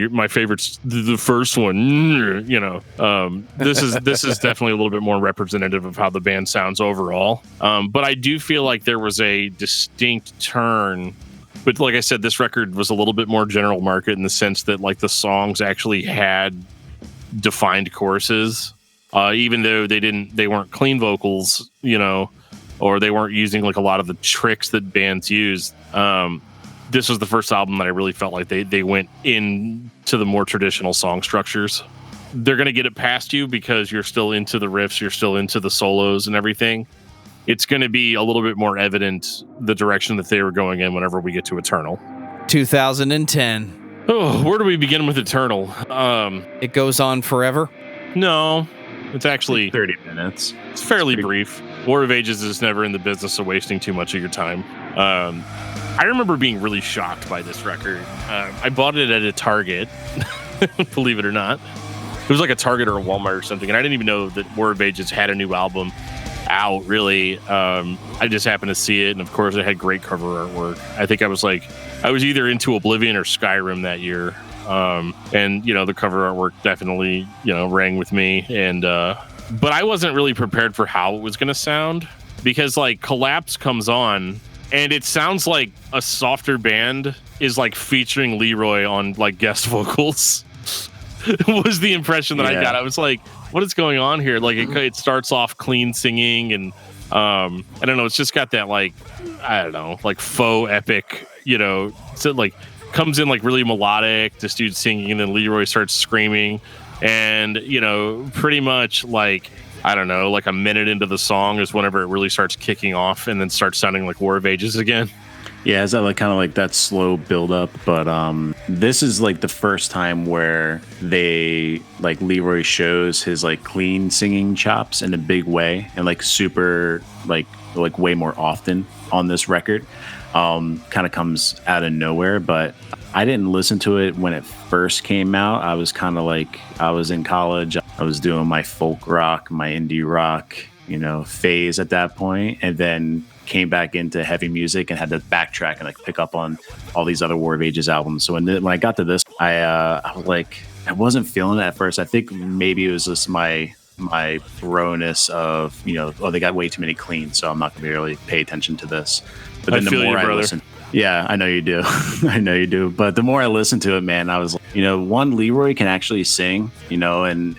my favorite's the first one. This is definitely a little bit more representative of how the band sounds overall. But I do feel like there was a distinct turn. But like I said, this record was a little bit more general market in the sense that like the songs actually had defined choruses, even though they weren't clean vocals, or they weren't using like a lot of the tricks that bands use. This was the first album that I really felt like they went into the more traditional song structures. They're going to get it past you because you're still into the riffs, you're still into the solos and everything. It's going to be a little bit more evident the direction that they were going in whenever we get to Eternal. 2010. Oh, where do we begin with Eternal? It goes on forever? No, it's actually 30 minutes. It's fairly brief. War of Ages is never in the business of wasting too much of your time. I remember being really shocked by this record. I bought it at a Target, believe it or not. It was like a Target or a Walmart or something, and I didn't even know that War of Ages had a new album out, really. I just happened to see it, and of course it had great cover artwork. I think I was either into Oblivion or Skyrim that year. And the cover artwork definitely rang with me, and but I wasn't really prepared for how it was going to sound, because like Collapse comes on and it sounds like a softer band is like featuring Leroy on like guest vocals. Was the impression that I got. I was like, what is going on here? Like it starts off clean singing, and I don't know, it's just got that like, I don't know, like faux epic, you know, so like comes in like really melodic, this dude singing, and then Leroy starts screaming, and you know, pretty much like, I don't know, like a minute into the song is whenever it really starts kicking off and then starts sounding like War of Ages again. Yeah, is that like kind of like that slow build up? But this is like the first time where they like Leroy shows his like clean singing chops in a big way, and like super like way more often on this record. Kind of comes out of nowhere, but I didn't listen to it when it first came out. I was kind of like, I was in college, I was doing my folk rock, my indie rock, you know, phase at that point, and then came back into heavy music and had to backtrack and like pick up on all these other War of Ages albums. So when I got to this, I was like, I wasn't feeling it at first. I think maybe it was just my throwness of, you know, oh, they got way too many cleans, so I'm not gonna really pay attention to this. But then the more I listen, yeah, I know you do. I know you do. But the more I listened to it, man, I was like, you know, one, Leroy can actually sing, you know, and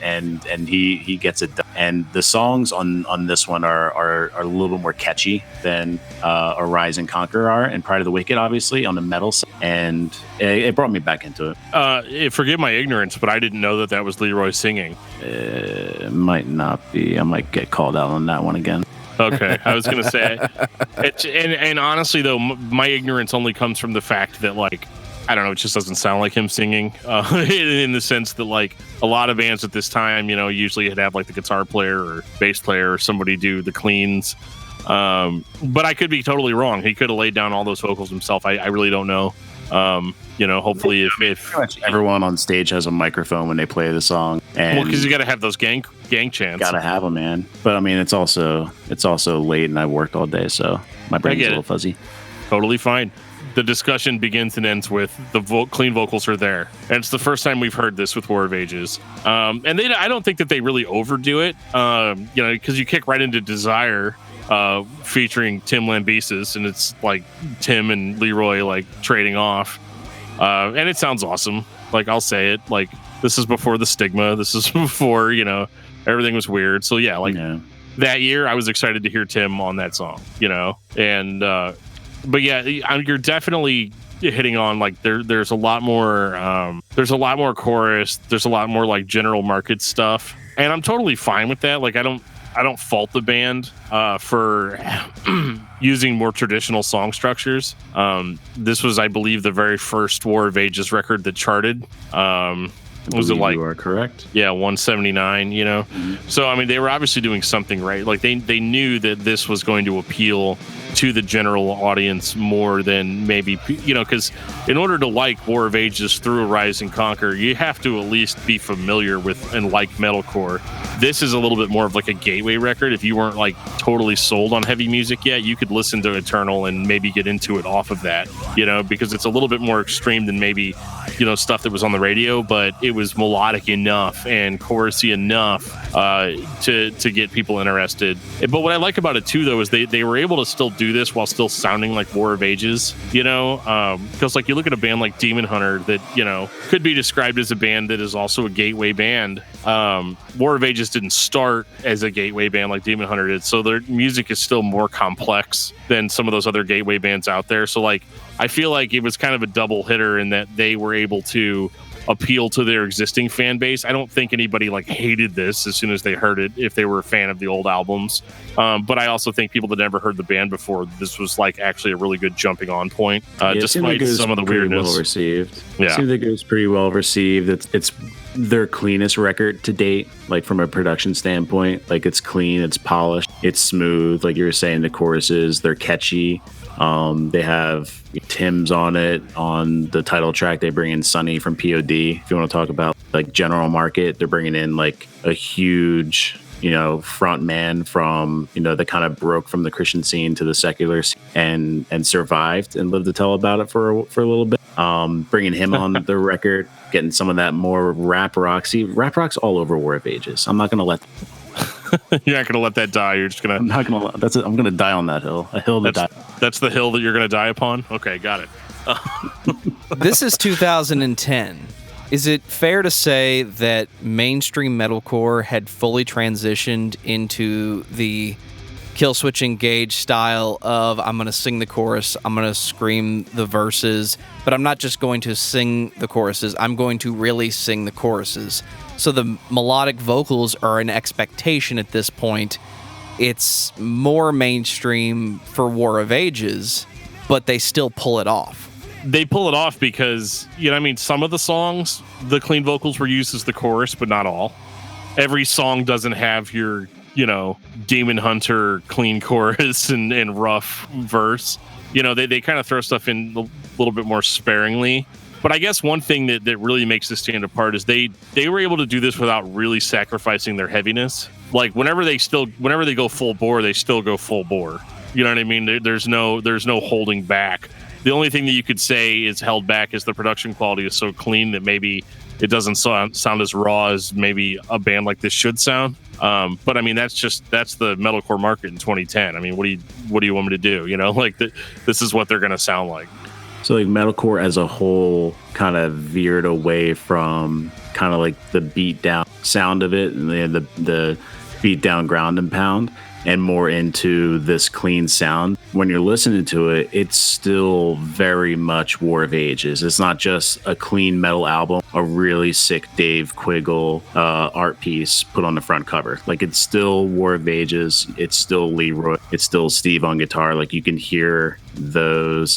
he gets it done. And the songs on this one are a little bit more catchy than Arise and Conquer are, and Pride of the Wicked, obviously, on the metal side. And it brought me back into it. Forgive my ignorance, but I didn't know that was Leroy singing. It might not be. I might get called out on that one again. Okay, I was going to say, and honestly, though, my ignorance only comes from the fact that, like, I don't know, it just doesn't sound like him singing, in the sense that, like, a lot of bands at this time, you know, usually it'd have, like, the guitar player or bass player or somebody do the cleans. But I could be totally wrong. He could have laid down all those vocals himself. I really don't know. You know, hopefully if everyone on stage has a microphone when they play the song, and well, because you got to have those gang chants. Gotta have them, man. But I mean, it's also late, and I worked all day, so my brain's a little fuzzy. Totally fine. The discussion begins and ends with the clean vocals are there, and it's the first time we've heard this with War of Ages. And I don't think that they really overdo it. You know, because you kick right into Desire. Featuring Tim Lambesis, and it's like Tim and Leroy like trading off, and it sounds awesome. Like, I'll say it, like, this is before the stigma, this is before, you know, everything was weird. So yeah, like that year I was excited to hear Tim on that song, you know. And but yeah, you're definitely hitting on, like, there's a lot more chorus, there's a lot more like general market stuff, and I'm totally fine with that. Like, I don't fault the band for using more traditional song structures. This was, I believe, the very first War of Ages record that charted. Was it like, you are correct? Yeah, 179, you know? Mm-hmm. So, I mean, they were obviously doing something right. Like, they knew that this was going to appeal to the general audience more than maybe, you know, because in order to like War of Ages through Rise and Conquer, you have to at least be familiar with and like metalcore. This is a little bit more of like a gateway record. If you weren't like totally sold on heavy music yet, you could listen to Eternal and maybe get into it off of that, you know, because it's a little bit more extreme than maybe, you know, stuff that was on the radio, but it was melodic enough and chorusy enough to get people interested. But what I like about it too, though, is they were able to still do this while still sounding like War of Ages, you know, because like you look at a band like Demon Hunter that, you know, could be described as a band that is also a gateway band. War of Ages didn't start as a gateway band like Demon Hunter did, so their music is still more complex than some of those other gateway bands out there. So like, I feel like it was kind of a double hitter in that they were able to appeal to their existing fan base. I don't think anybody like hated this as soon as they heard it, if they were a fan of the old albums. But I also think people that never heard the band before, this was like actually a really good jumping on point, despite some of the weirdness. Well received. Yeah, it seems like it was pretty well received. It's their cleanest record to date, like from a production standpoint. Like, it's clean, it's polished, it's smooth. Like you were saying, the choruses, they're catchy. They have Tim's on it. On the title track, they bring in Sonny from POD. If you want to talk about like general market, they're bringing in like a huge, you know, front man from, you know, that kind of broke from the Christian scene to the secular scene and survived and lived to tell about it for a little bit. Bringing him on the record, getting some of that more rap rock. See, rap rock's all over War of Ages. I'm not going to let You're not gonna let that die. You're just gonna. I'm not gonna. That's it. I'm gonna die on that hill. A hill that die. That's the hill that you're gonna die upon. Okay, got it. This is 2010. Is it fair to say that mainstream metalcore had fully transitioned into the Killswitch Engage style of I'm going to sing the chorus, I'm going to scream the verses, but I'm not just going to sing the choruses, I'm going to really sing the choruses. So the melodic vocals are an expectation at this point. It's more mainstream for War of Ages, but they still pull it off. They pull it off because, some of the songs, the clean vocals were used as the chorus, but not all. Every song doesn't have your, Demon Hunter clean chorus and rough verse. They kind of throw stuff in a little bit more sparingly. But I guess one thing that really makes this stand apart is they were able to do this without really sacrificing their heaviness. Like whenever they go full bore, they still go full bore. You know what I mean? There's no holding back. The only thing that you could say is held back is the production quality is so clean that maybe it doesn't sound as raw as maybe a band like this should sound. But I mean, that's the metalcore market in 2010. I mean, what do you want me to do? This is what they're going to sound like. So like metalcore as a whole kind of veered away from kind of like the beat down sound of it and the beat down ground and pound, and more into this clean sound. When you're listening to it, it's still very much War of Ages. It's not just a clean metal album, a really sick Dave Quiggle art piece put on the front cover. Like it's still War of Ages. It's still Leroy. It's still Steve on guitar. Like you can hear those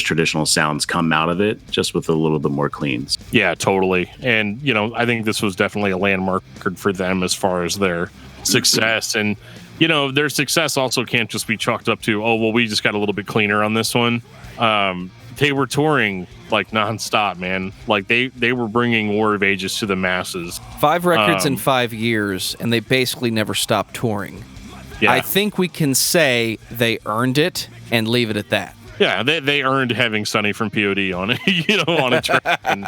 traditional sounds come out of it, just with a little bit more cleans. Yeah, totally. And I think this was definitely a landmark for them as far as their success. And their success also can't just be chalked up to, we just got a little bit cleaner on this one. They were touring like nonstop, man. Like they were bringing War of Ages to the masses. 5 records in 5 years, and they basically never stopped touring. Yeah. I think we can say they earned it and leave it at that. Yeah, they earned having Sonny from POD on it, on a track. And,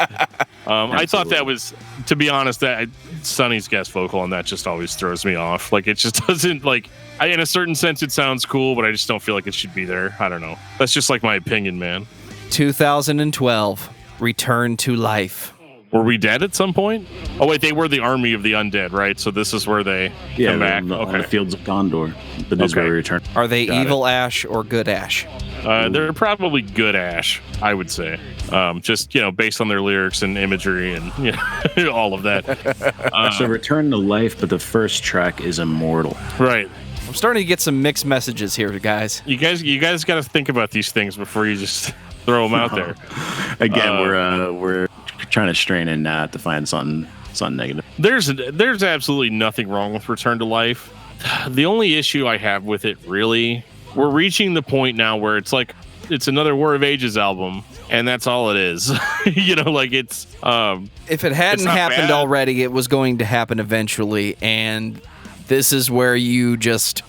I thought that was, to be honest, that Sonny's guest vocal on that just always throws me off. Like it just doesn't in a certain sense it sounds cool, but I just don't feel like it should be there. I don't know. That's just like my opinion, man. 2012, Return to Life. Were we dead at some point? Oh wait, they were the army of the undead, right? So this is where they come back. On the fields of Gondor. But this is where we return. Are they evil Ash or good Ash? They're probably good Ash, I would say. Just based on their lyrics and imagery and all of that. So Return to Life, but the first track is Immortal. Right. I'm starting to get some mixed messages here, guys. You guys got to think about these things before you just throw them out there. Again, we're trying to strain in to find something negative. There's absolutely nothing wrong with Return to Life. The only issue I have with it, really, we're reaching the point now where it's like it's another War of Ages album, and that's all it is. It's if it hadn't happened already, it was going to happen eventually, and this is where you just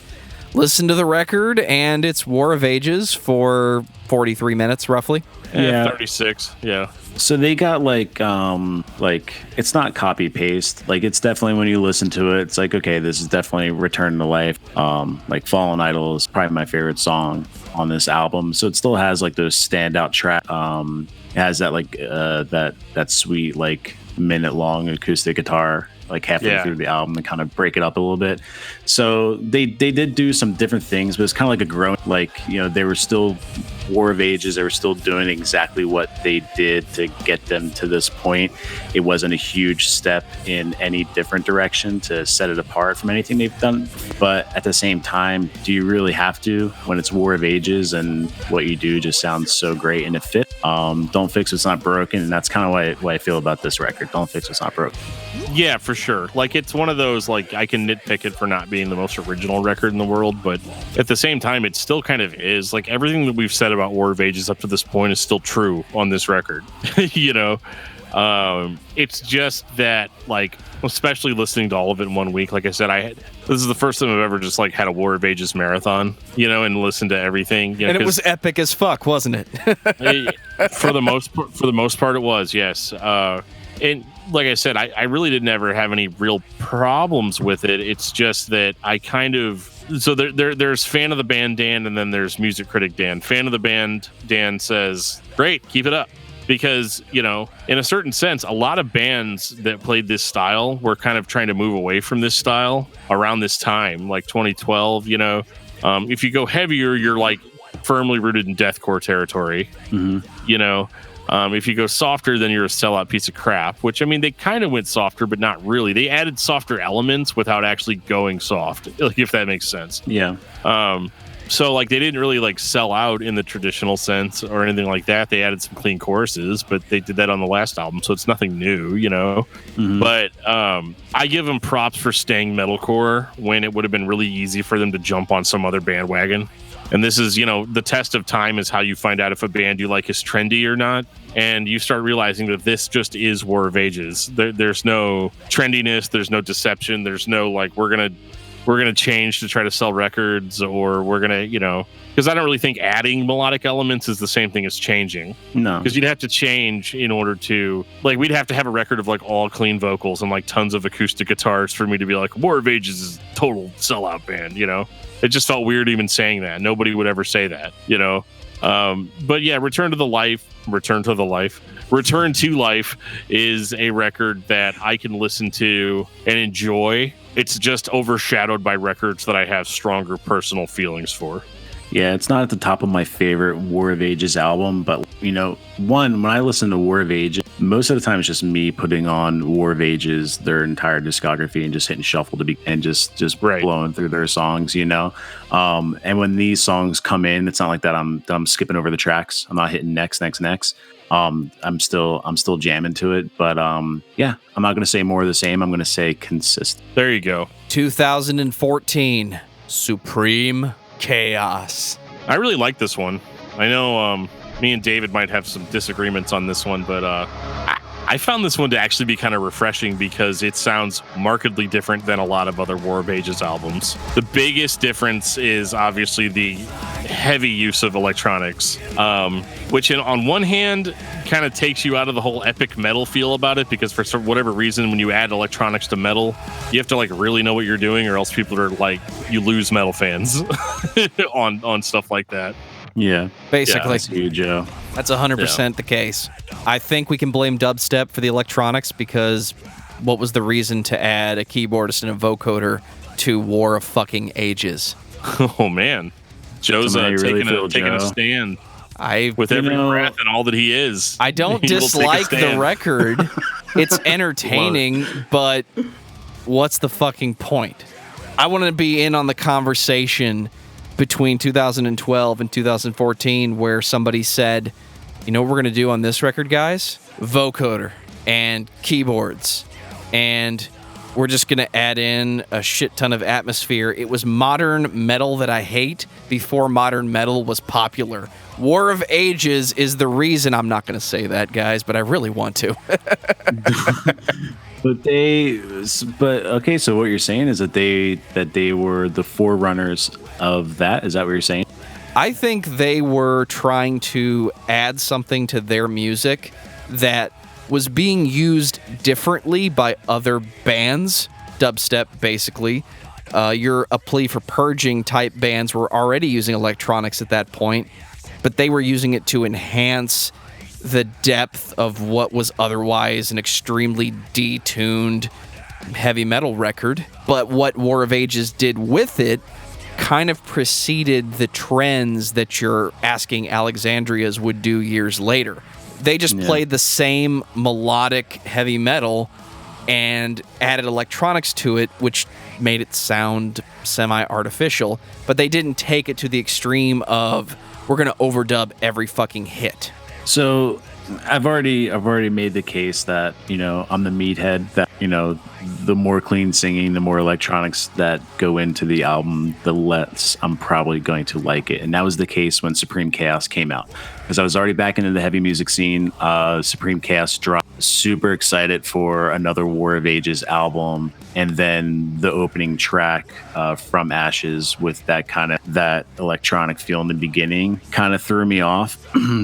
listen to the record, and it's War of Ages for 43 minutes, roughly. Yeah, 36. Yeah. So they got it's not copy paste. Like it's definitely, when you listen to it, it's like, okay, this is definitely Return to Life. Like Fallen Idol is probably my favorite song on this album. So it still has like those standout track. It has that that sweet minute long acoustic guitar halfway through the album and kind of break it up a little bit. So they did do some different things, but it's kind of like a growing, they were still War of Ages. They were still doing exactly what they did to get them to this point. It wasn't a huge step in any different direction to set it apart from anything they've done. But at the same time, do you really have to when it's War of Ages and what you do just sounds so great and it fits? Don't fix what's not broken. And that's kind of what I feel about this record. Don't fix what's not broken. Yeah, for sure. It's one of those, I can nitpick it for not being the most original record in the world, but at the same time, it still kind of is. Everything that we've said about War of Ages up to this point is still true on this record. It's just that, especially listening to all of it in 1 week, like I said, this is the first time I've ever just had a War of Ages marathon, and listened to everything. And it was epic as fuck, wasn't it? For the most part, it was, yes. And like I said, I really didn't ever have any real problems with it. It's just that I kind of, so there's fan of the band Dan, and then there's music critic Dan. Fan of the band Dan says, great, keep it up. Because, in a certain sense, a lot of bands that played this style were kind of trying to move away from this style around this time, like 2012, if you go heavier, you're like firmly rooted in deathcore territory, if you go softer, then you're a sellout piece of crap, which, I mean, they kind of went softer, but not really. They added softer elements without actually going soft, like, if that makes sense. Yeah. So, like, they didn't really, like, sell out in the traditional sense or anything like that. They added some clean choruses, but they did that on the last album, so it's nothing new, But I give them props for staying metalcore when it would have been really easy for them to jump on some other bandwagon. And this is, the test of time is how you find out if a band you like is trendy or not. And you start realizing that this just is War of Ages. There's no trendiness. There's no deception. There's no, like, we're going to change to try to sell records, or we're going to, because I don't really think adding melodic elements is the same thing as changing. No. Because you'd have to change in order to, like, we'd have to have a record of, like, all clean vocals and, like, tons of acoustic guitars for me to be like, War of Ages is a total sellout band, It just felt weird even saying that. Nobody would ever say that, But yeah, Return to Life is a record that I can listen to and enjoy. It's just overshadowed by records that I have stronger personal feelings for. Yeah, it's not at the top of my favorite War of Ages album, but, when I listen to War of Ages, most of the time it's just me putting on War of Ages, their entire discography, and just hitting shuffle and just right. blowing through their songs, And when these songs come in, it's not like that I'm skipping over the tracks. I'm not hitting next. I'm still jamming to it, but yeah, I'm not going to say more of the same. I'm going to say consistent. There you go. 2014, Supreme Chaos. I really like this one. I know me and David might have some disagreements on this one, but I found this one to actually be kind of refreshing because it sounds markedly different than a lot of other War of Ages albums. The biggest difference is obviously the heavy use of electronics, which on one hand kind of takes you out of the whole epic metal feel about it, because for whatever reason, when you add electronics to metal, you have to, like, really know what you're doing, or else people are like, you lose metal fans on stuff like that. Yeah, basically. That's huge, Joe. That's 100% the case. I think we can blame dubstep for the electronics, because what was the reason to add a keyboardist and a vocoder to War of fucking Ages? Oh man, Joe's taking a stand. With every breath and all that he is. I don't dislike the record. It's entertaining, but what's the fucking point? I want to be in on the conversation between 2012 and 2014 where somebody said, you know what we're going to do on this record, guys? Vocoder and keyboards. And we're just going to add in a shit ton of atmosphere. It was modern metal that I hate before modern metal was popular. War of Ages is the reason. I'm not going to say that, guys, but I really want to. But okay, so what you're saying is that they were the forerunners of that? Is that what you're saying? I think they were trying to add something to their music that was being used differently by other bands. Dubstep, basically. Your A Plea for Purging type bands were already using electronics at that point, but they were using it to enhance the depth of what was otherwise an extremely detuned heavy metal record. But what War of Ages did with it kind of preceded the trends that your Asking Alexandrias would do years later. They just played the same melodic heavy metal and added electronics to it, which made it sound semi-artificial, but they didn't take it to the extreme of, we're going to overdub every fucking hit. So I've already made the case that, I'm the meathead that the more clean singing, the more electronics that go into the album, the less I'm probably going to like it. And that was the case when Supreme Chaos came out, because I was already back into the heavy music scene. Supreme Chaos dropped. Super excited for another War of Ages album, and then the opening track From Ashes with that electronic feel in the beginning kind of threw me off.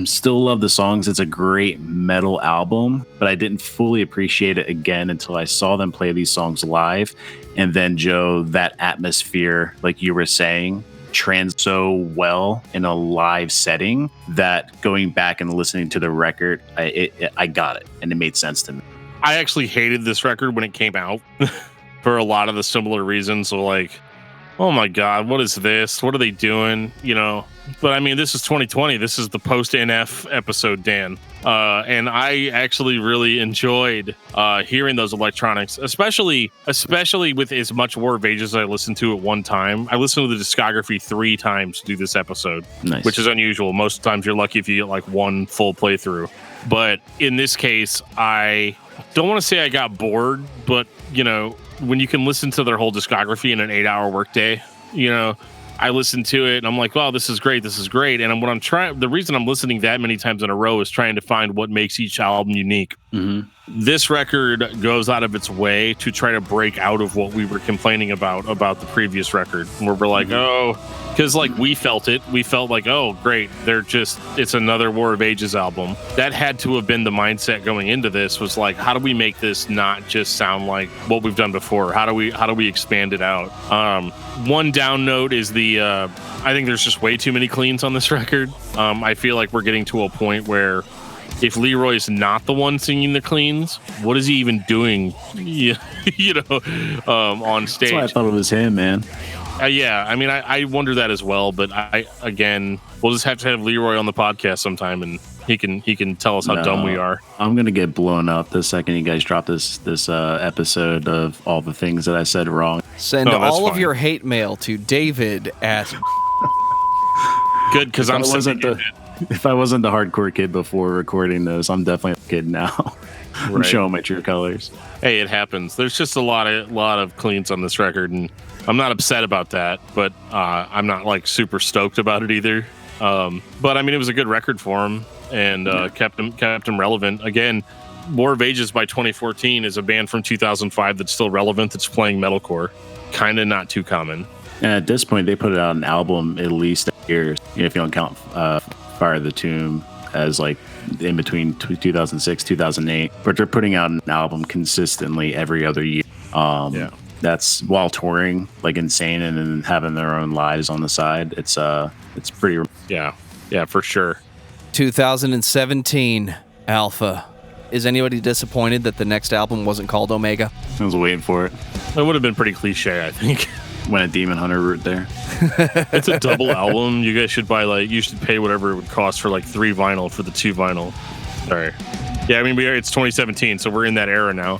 Still love the songs. It's a great metal album, but I didn't fully appreciate it again until I saw them play these songs live. And then, Joe, that atmosphere, like you were saying, trans so well in a live setting that going back and listening to the record, I got it, and it made sense to me. I actually hated this record when it came out for a lot of the similar reasons. So like, oh my God, what is this? What are they doing? But I mean, this is 2020. This is the post NF episode, Dan. And I actually really enjoyed hearing those electronics, especially with as much War of Ages as I listened to at one time. I listened to the discography 3 times to do this episode, nice. Which is unusual. Most times you're lucky if you get like one full playthrough. But in this case, I don't want to say I got bored, but when you can listen to their whole discography in an 8-hour workday, I listened to it and I'm like, wow, this is great. And the reason I'm listening that many times in a row is trying to find what makes each album unique. Mm-hmm. This record goes out of its way to try to break out of what we were complaining about the previous record, where we're like, because like we felt like, oh, great, it's another War of Ages album. That had to have been the mindset going into this, was like, how do we make this not just sound like what we've done before? How do we expand it out? One down note is I think there's just way too many cleans on this record. I feel like we're getting to a point where if Leroy's not the one singing the cleans, what is he even doing? On stage. That's why I thought it was him, man. Yeah, I mean, I wonder that as well. But we'll just have to have Leroy on the podcast sometime, and he can tell us how dumb we are. I'm gonna get blown up the second you guys drop this episode of all the things that I said wrong. Send all of your hate mail to David at. Good, because I'm if I wasn't the hardcore kid before recording this, I'm definitely a kid now. I'm right. showing my true colors. Hey, it happens. There's just a lot of cleans on this record, and I'm not upset about that, but I'm not like super stoked about it either. But I mean, it was a good record for him, and kept him relevant. Again, War of Ages by 2014 is a band from 2005 that's still relevant, that's playing metalcore. Kind of not too common. And at this point, they put out an album at least a year, if you don't count Fire of the Tomb as like in between 2006, 2008. But they're putting out an album consistently every other year. That's while touring like insane and then having their own lives on the side. It's pretty. Yeah, for sure. 2017 Alpha. Is anybody disappointed that the next album wasn't called Omega? I was waiting for it. It would have been pretty cliche, I think. Went a Demon Hunter route there. It's a double album. You guys should you should pay whatever it would cost for like 3 vinyl for the 2 vinyl. Sorry. Yeah, I mean, it's 2017, so we're in that era now.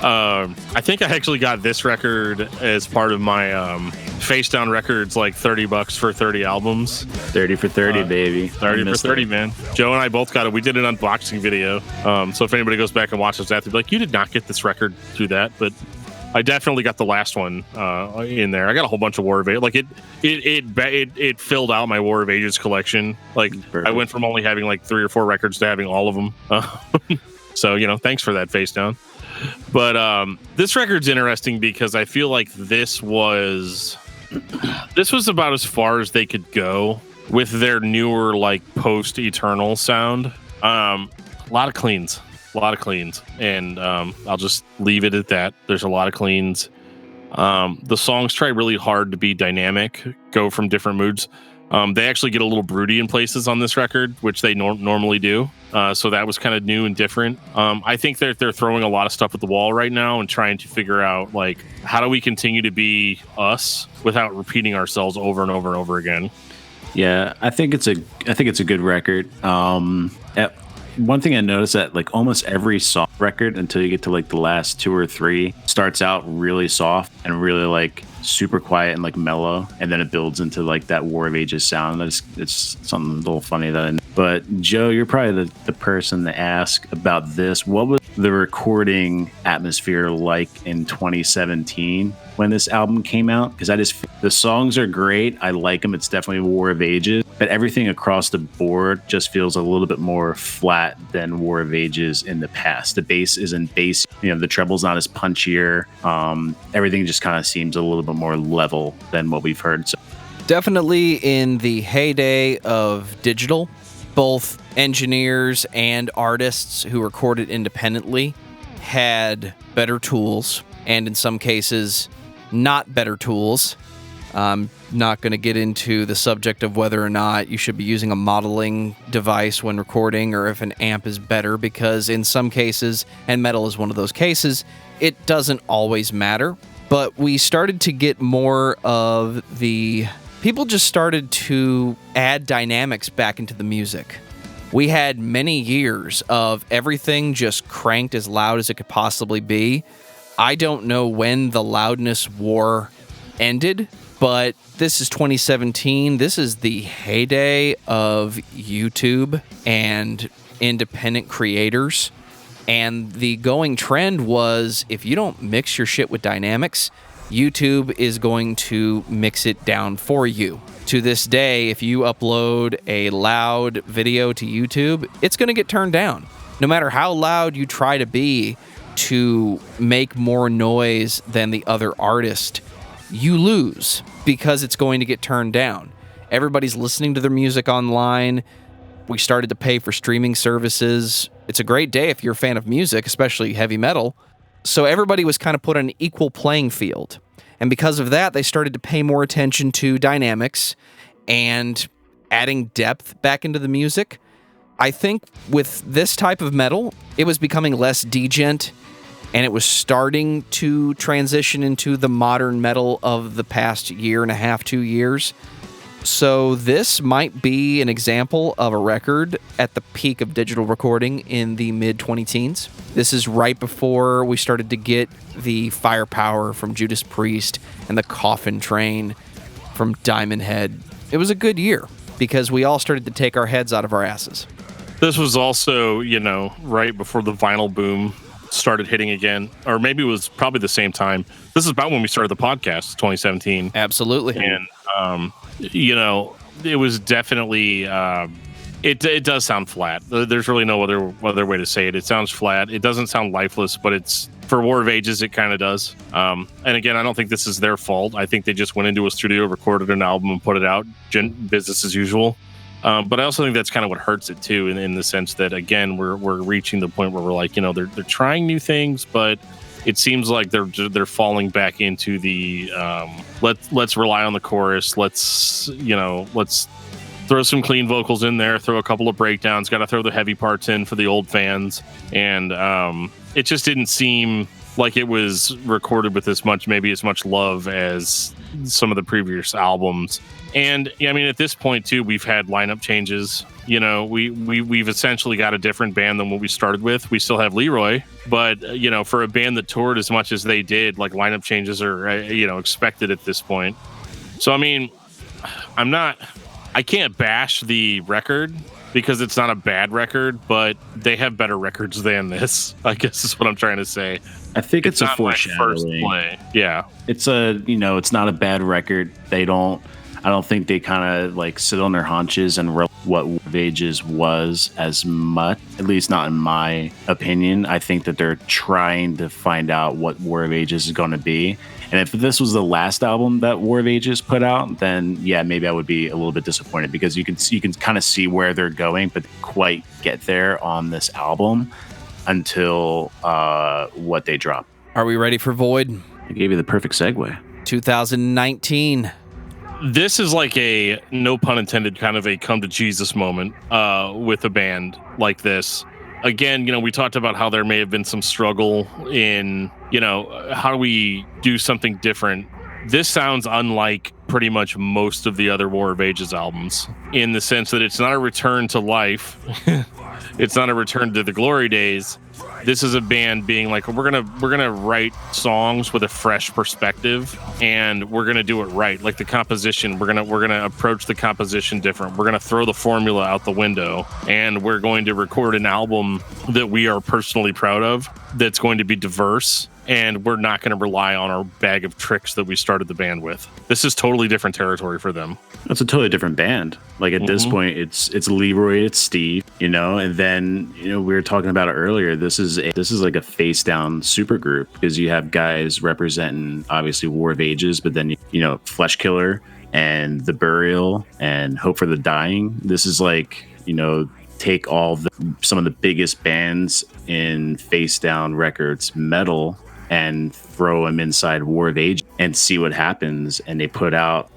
I think I actually got this record as part of my Face Down Records, like $30 for 30 albums. 30 for 30, baby. 30 for 30, man. Joe and I both got it. We did an unboxing video. So if anybody goes back and watches that, they'll be like, you did not get this record through that, but I definitely got the last one in there. I got a whole bunch of War of Ages. Like it filled out my War of Ages collection. Like perfect. I went from only having like 3 or 4 records to having all of them. So thanks for that, Face Down. But this record's interesting because I feel like this was about as far as they could go with their newer like post Eternal sound. A lot of cleans. And I'll just leave it at that. There's a lot of cleans. The songs try really hard to be dynamic, go from different moods. They actually get a little broody in places on this record, which they normally do. So that was kind of new and different. I think they're throwing a lot of stuff at the wall right now and trying to figure out like, how do we continue to be us without repeating ourselves over and over and over again? Yeah, I think it's a good record. One thing I noticed that like almost every soft record until you get to like the last 2 or 3 starts out really soft and really like super quiet and like mellow, and then it builds into like that War of Ages sound. It's something a little funny but Joe, you're probably the person to ask about this. What was the recording atmosphere like in 2017 when this album came out? Because the songs are great. I like them. It's definitely War of Ages, but everything across the board just feels a little bit more flat than War of Ages in the past. The bass isn't bass. The treble's not as punchier. Everything just kind of seems a little bit more level than what we've heard. So. Definitely in the heyday of digital, both engineers and artists who recorded independently had better tools, and in some cases, not better tools. I'm not going to get into the subject of whether or not you should be using a modeling device when recording or if an amp is better, because in some cases, and metal is one of those cases, it doesn't always matter. But we started to get more of the... People just started to add dynamics back into the music. We had many years of everything just cranked as loud as it could possibly be. I don't know when the loudness war ended, but this is 2017. This is the heyday of YouTube and independent creators. And the going trend was, if you don't mix your shit with dynamics, YouTube is going to mix it down for you. To this day, if you upload a loud video to YouTube, it's going to get turned down. No matter how loud you try to be to make more noise than the other artist, you lose because it's going to get turned down. Everybody's listening to their music online. We started to pay for streaming services. It's a great day if you're a fan of music, especially heavy metal. So everybody was kind of put on an equal playing field. And because of that, they started to pay more attention to dynamics and adding depth back into the music. I think with this type of metal, it was becoming less degent, and it was starting to transition into the modern metal of the past year and a half, 2 years. So this might be an example of a record at the peak of digital recording in the mid-2010s. This is right before we started to get the firepower from Judas Priest and the Coffin Train from Diamond Head. It was a good year because we all started to take our heads out of our asses. This was also, right before the vinyl boom started hitting again, or maybe it was probably the same time. This is about when we started the podcast, 2017. Absolutely. And, it was definitely, it does sound flat. There's really no other way to say it. It sounds flat. It doesn't sound lifeless, but it's, for War of Ages, it kind of does. And again, I don't think this is their fault. I think they just went into a studio, recorded an album, and put it out, business as usual. But I also think that's kind of what hurts it too, in the sense that, again, we're reaching the point where we're like, they're trying new things, but it seems like they're falling back into the let's rely on the chorus. Let's throw some clean vocals in there, throw a couple of breakdowns, got to throw the heavy parts in for the old fans, and it just didn't seem like it was recorded with as much love as some of the previous albums. And at this point too, we've had lineup changes. We've essentially got a different band than what we started with. We still have Leroy, but for a band that toured as much as they did, like, lineup changes are expected at this point. So I can't bash the record because it's not a bad record, but they have better records than this, I guess is what I'm trying to say. I think it's a not foreshadowing. My first play. Yeah. It's it's not a bad record. I don't think they kind of like sit on their haunches and what War of Ages was as much, at least not in my opinion. I think that they're trying to find out what War of Ages is going to be. And if this was the last album that War of Ages put out, then yeah, maybe I would be a little bit disappointed, because you can kind of see where they're going, but quite get there on this album until what they drop. Are we ready for Void? I gave you the perfect segue. 2019. This is like a, no pun intended, kind of a come to Jesus moment with a band like this. Again, we talked about how there may have been some struggle in, how do we do something different? This sounds unlike pretty much most of the other War of Ages albums, in the sense that it's not a return to life. It's not a return to the glory days. This is a band being like, we're gonna write songs with a fresh perspective, and we're gonna do it right. Like the composition, we're gonna approach the composition different. We're gonna throw the formula out the window, and we're going to record an album that we are personally proud of, that's going to be diverse, and we're not going to rely on our bag of tricks that we started the band with. This is totally different territory for them. It's a totally different band. Like at this point, it's Leroy, it's Steve, and then we were talking about it earlier. This is like a face down super group, because you have guys representing obviously War of Ages, but then Flesh Killer and The Burial and Hope for the Dying. This is like take some of the biggest bands in face down records metal and throw them inside War of Ages and see what happens. And they put out,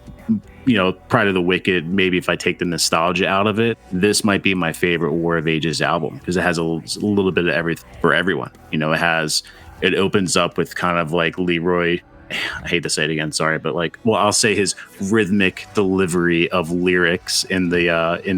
Pride of the Wicked. Maybe if I take the nostalgia out of it, this might be my favorite War of Ages album, because it has a little bit of everything for everyone. It opens up with kind of like Leroy, I hate to say it again, sorry, but I'll say his rhythmic delivery of lyrics in the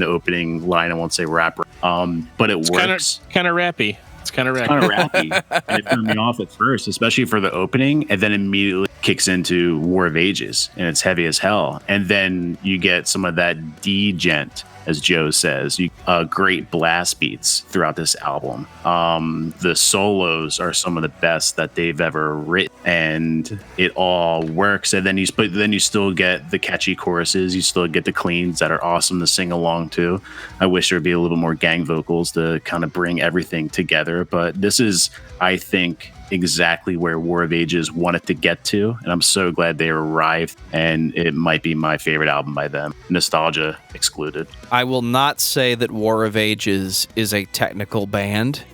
opening line. I won't say rapper, but it works. Kind of rappy. It's kind of rappy. And it turned me off at first, especially for the opening, and then immediately kicks into War of Ages, and it's heavy as hell. And then you get some of that D-gent, as Joe says, great blast beats throughout this album. The solos are some of the best that they've ever written, and it all works. And then you still get the catchy choruses. You still get the cleans that are awesome to sing along to. I wish there'd be a little more gang vocals to kind of bring everything together. But this is, I think, exactly where War of Ages wanted to get to, and I'm so glad they arrived, and it might be my favorite album by them, nostalgia excluded. I will not say that War of Ages is a technical band,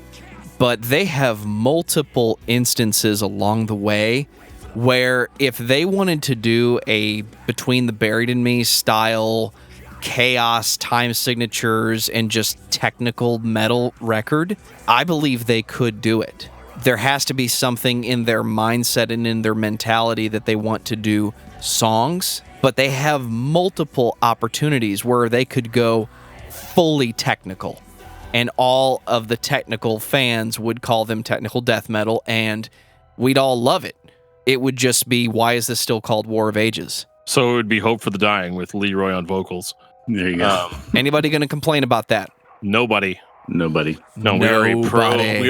but they have multiple instances along the way where if they wanted to do a Between the Buried and Me style chaos, time signatures, and just technical metal record, I believe they could do it. There has to be something in their mindset and in their mentality that they want to do songs, but they have multiple opportunities where they could go fully technical, and all of the technical fans would call them technical death metal, and we'd all love it. It would just be, why is this still called War of Ages? So it would be Hope for the Dying with Leroy on vocals. There you go. Anybody going to complain about that? Nobody. No, we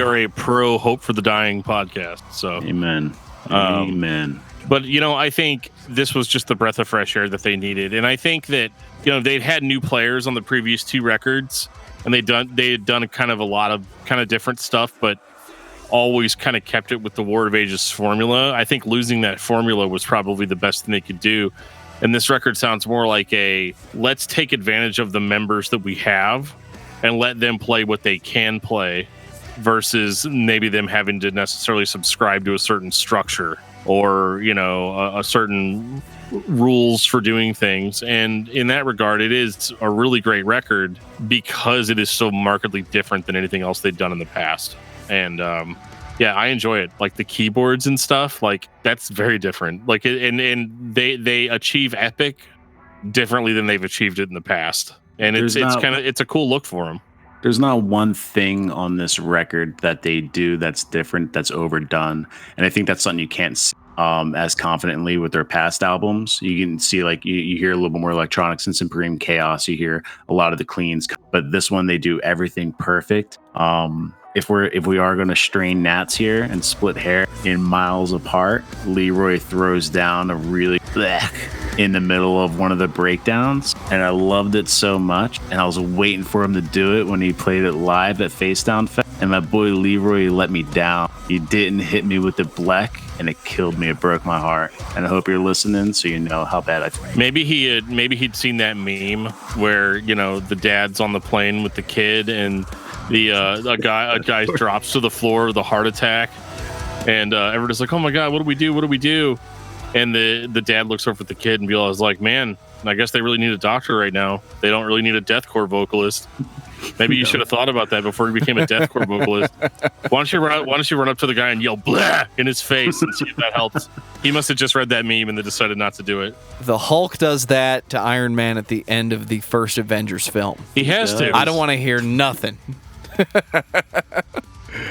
are a pro Hope for the Dying podcast. So amen. Amen. But I think this was just the breath of fresh air that they needed, and I think that they'd had new players on the previous two records, and they had done kind of a lot of kind of different stuff, but always kind of kept it with the War of Ages formula. I think losing that formula was probably the best thing they could do. And this record sounds more like let's take advantage of the members that we have and let them play what they can play, versus maybe them having to necessarily subscribe to a certain structure or, a certain rules for doing things. And in that regard, it is a really great record because it is so markedly different than anything else they've done in the past. And I enjoy it. Like the keyboards and stuff, that's very different. And they achieve epic differently than they've achieved it in the past. And it's a cool look for them. There's not one thing on this record that they do that's different, that's overdone. And I think that's something you can't see as confidently with their past albums. You can see you hear a little bit more electronics and Supreme Chaos. You hear a lot of the cleans, but this one they do everything perfect. If we are going to strain gnats here and split hair in miles apart, Leroy throws down a really in the middle of one of the breakdowns, and I loved it so much. And I was waiting for him to do it when he played it live at Face Down Fest. And my boy Leroy let me down. He didn't hit me with the black, and it killed me. It broke my heart. And I hope you're listening, so you know how bad I feel. Maybe he'd seen that meme where the dad's on the plane with the kid, and a guy drops to the floor with a heart attack, and everybody's like, "Oh my god, what do we do? What do we do?" And the dad looks over at the kid and realizes, man, I guess they really need a doctor right now. They don't really need a deathcore vocalist. Maybe you should have thought about that before you became a deathcore vocalist. Why don't you run up to the guy and yell "blah" in his face and see if that helps? He must have just read that meme and then decided not to do it. The Hulk does that to Iron Man at the end of the first Avengers film. He has to. I don't want to hear nothing.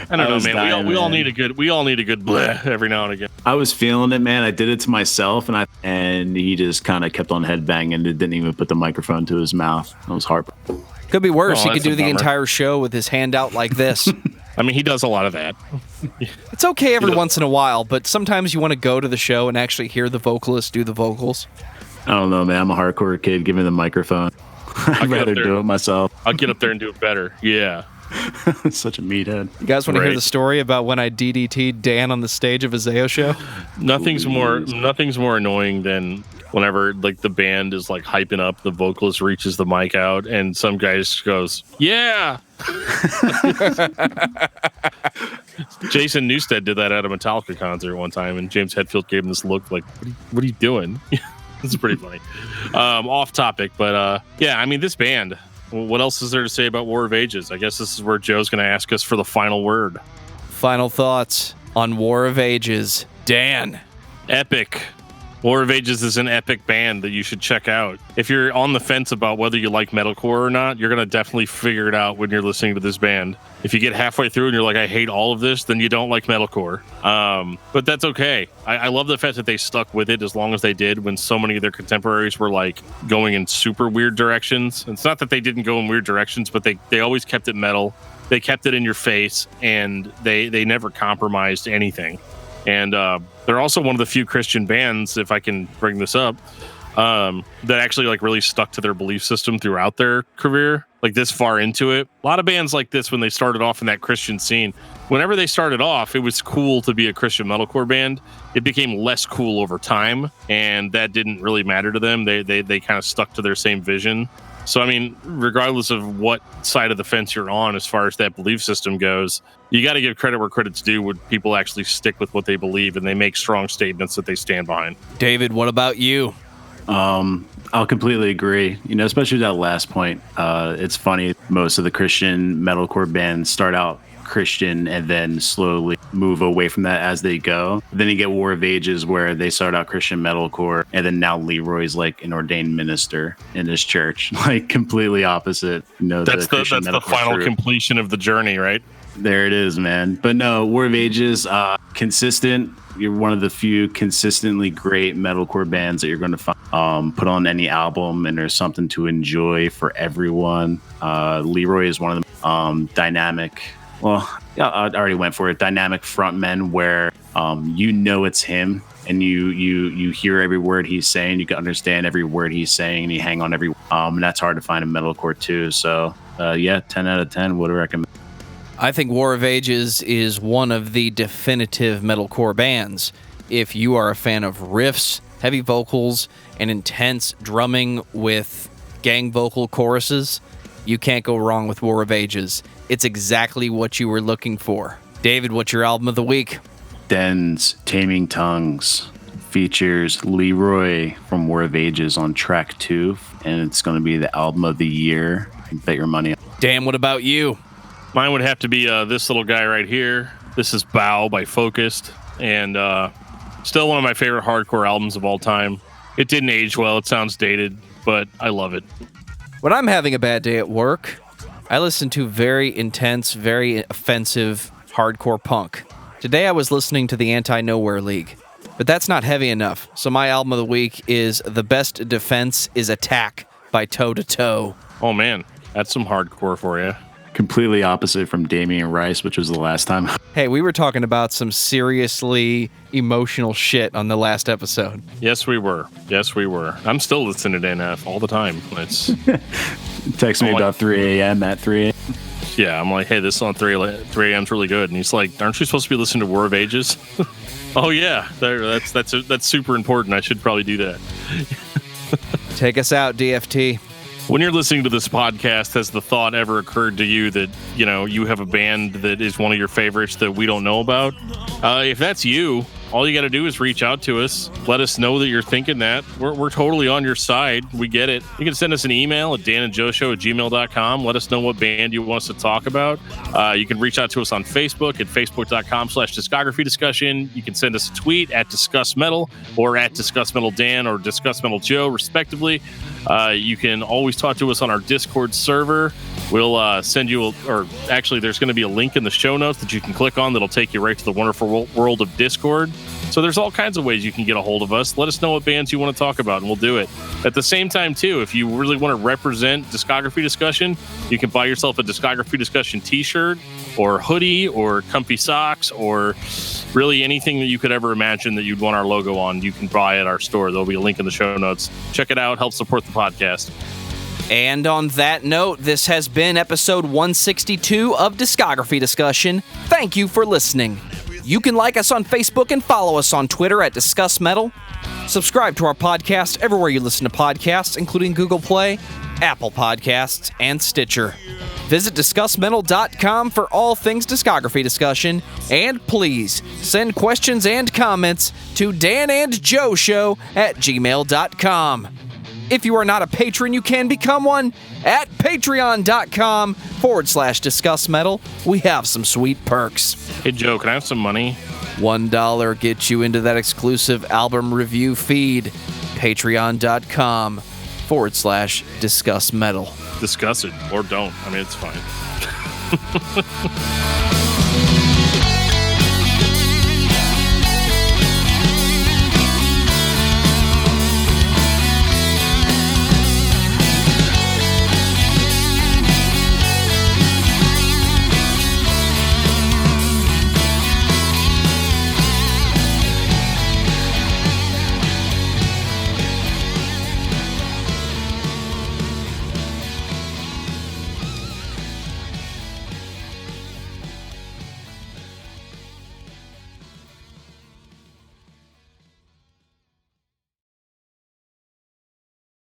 I don't know, man. Dying, we all need a good bleh every now and again. I was feeling it, man. I did it to myself, and he just kind of kept on headbanging and didn't even put the microphone to his mouth. It was heartbreaking. Could be worse. Oh, He could that's a do the bummer. entire show with his hand out like this. I mean, he does a lot of that. It's okay every once in a while, but sometimes you want to go to the show and actually hear the vocalist do the vocals. I don't know, man. I'm a hardcore kid. Give me the microphone. I'd rather do it myself. I'll get up there and do it better. Yeah. Such a meathead. You guys want to hear Right. the story about when I DDT'd Dan on the stage of a Zayo show? Nothing's more annoying than whenever like the band is like hyping up, the vocalist reaches the mic out, and some guy just goes, "Yeah." Jason Newsted did that at a Metallica concert one time, and James Hetfield gave him this look like, "What are you doing?" It's pretty funny. Off topic, but yeah, I mean, this band. What else is there to say about War of Ages? I guess this is where Joe's going to ask us for the final word. Final thoughts on War of Ages. Dan. Epic. War of Ages is an epic band that you should check out. If you're on the fence about whether you like metalcore or not, you're going to definitely figure it out when you're listening to this band. If you get halfway through and you're like, I hate all of this, then you don't like metalcore. But that's okay. I love the fact that they stuck with it as long as they did when so many of their contemporaries were like going in super weird directions. It's not that they didn't go in weird directions, but they always kept it metal. They kept it in your face, and they never compromised anything. And they're also one of the few Christian bands, if I can bring this up, that actually like really stuck to their belief system throughout their career, like this far into it. A lot of bands like this, when they started off in that Christian scene, whenever they started off, it was cool to be a Christian metalcore band. It became less cool over time, and that didn't really matter to them. They kind of stuck to their same vision. So, I mean, regardless of what side of the fence you're on as far as that belief system goes, you got to give credit where credit's due when people actually stick with what they believe and they make strong statements that they stand behind. David, what about you? I'll completely agree. You know, especially that last point. It's funny. Most of the Christian metalcore bands start out Christian and then slowly move away from that as they go. Then you get War of Ages where they start out Christian metalcore, and then now Leroy's like an ordained minister in his church, like completely opposite. You know, that's the final completion of the journey, right? There it is, man. But no, War of Ages, consistent. You're one of the few consistently great metalcore bands that you're going to find. Put on any album, and there's something to enjoy for everyone. Leroy is one of the dynamic. Well, yeah, I already went for it. Dynamic frontmen where you know it's him, and you hear every word he's saying. You can understand every word he's saying, and you hang on every. And that's hard to find in metalcore too. So yeah, 10 out of 10 would recommend. I think War of Ages is one of the definitive metalcore bands. If you are a fan of riffs, heavy vocals, and intense drumming with gang vocal choruses, you can't go wrong with War of Ages. It's exactly what you were looking for. David, what's your album of the week? Den's Taming Tongues features Leroy from War of Ages on track 2, and it's going to be the album of the year. Bet your money. Dan, what about you? Mine would have to be this little guy right here. This is Bow by Focused, and still one of my favorite hardcore albums of all time. It didn't age well. It sounds dated, but I love it. When I'm having a bad day at work, I listen to very intense, very offensive hardcore punk. Today I was listening to the Anti-Nowhere League, but that's not heavy enough. So my album of the week is The Best Defense is Attack by Toe to Toe. Oh man, that's some hardcore for you. Completely opposite from Damien Rice, which was the last time. Hey, we were talking about some seriously emotional shit on the last episode. Yes, we were. Yes, we were. I'm still listening to NF all the time. It's Text me about 3 a.m. at 3 a.m. Yeah, I'm like, hey, this song 3 a.m. is really good. And he's like, aren't you supposed to be listening to War of Ages? Oh, yeah. That's super important. I should probably do that. Take us out, DFT. When you're listening to this podcast, has the thought ever occurred to you that, you know, you have a band that is one of your favorites that we don't know about? If that's you, all you got to do is reach out to us. Let us know that you're thinking that. We're totally on your side. We get it. You can send us an email at danandjoeshow@gmail.com. Let us know what band you want us to talk about. You can reach out to us on Facebook at facebook.com/discography discussion. You can send us a tweet at discussmetal or at discussmetaldan or discussmetaljoe, respectively. You can always talk to us on our Discord server, We'll send you, or actually, there's going to be a link in the show notes that you can click on that'll take you right to the wonderful world of Discord. So there's all kinds of ways you can get a hold of us. Let us know what bands you want to talk about, and we'll do it. At the same time, too, if you really want to represent Discography Discussion, you can buy yourself a Discography Discussion t-shirt or hoodie or comfy socks or really anything that you could ever imagine that you'd want our logo on. You can buy at our store. There'll be a link in the show notes. Check it out. Help support the podcast. And on that note, this has been episode 162 of Discography Discussion. Thank you for listening. You can like us on Facebook and follow us on Twitter at discussmetal. Subscribe to our podcast everywhere you listen to podcasts, including Google Play, Apple Podcasts, and Stitcher. Visit discussmetal.com for all things Discography Discussion, and please send questions and comments to danandjoeshow@gmail.com. If you are not a patron, you can become one at patreon.com/discussmetal. We have some sweet perks. Hey, Joe, can I have some money? $1 gets you into that exclusive album review feed. Patreon.com/discussmetal. Discuss it, or don't. I mean, it's fine.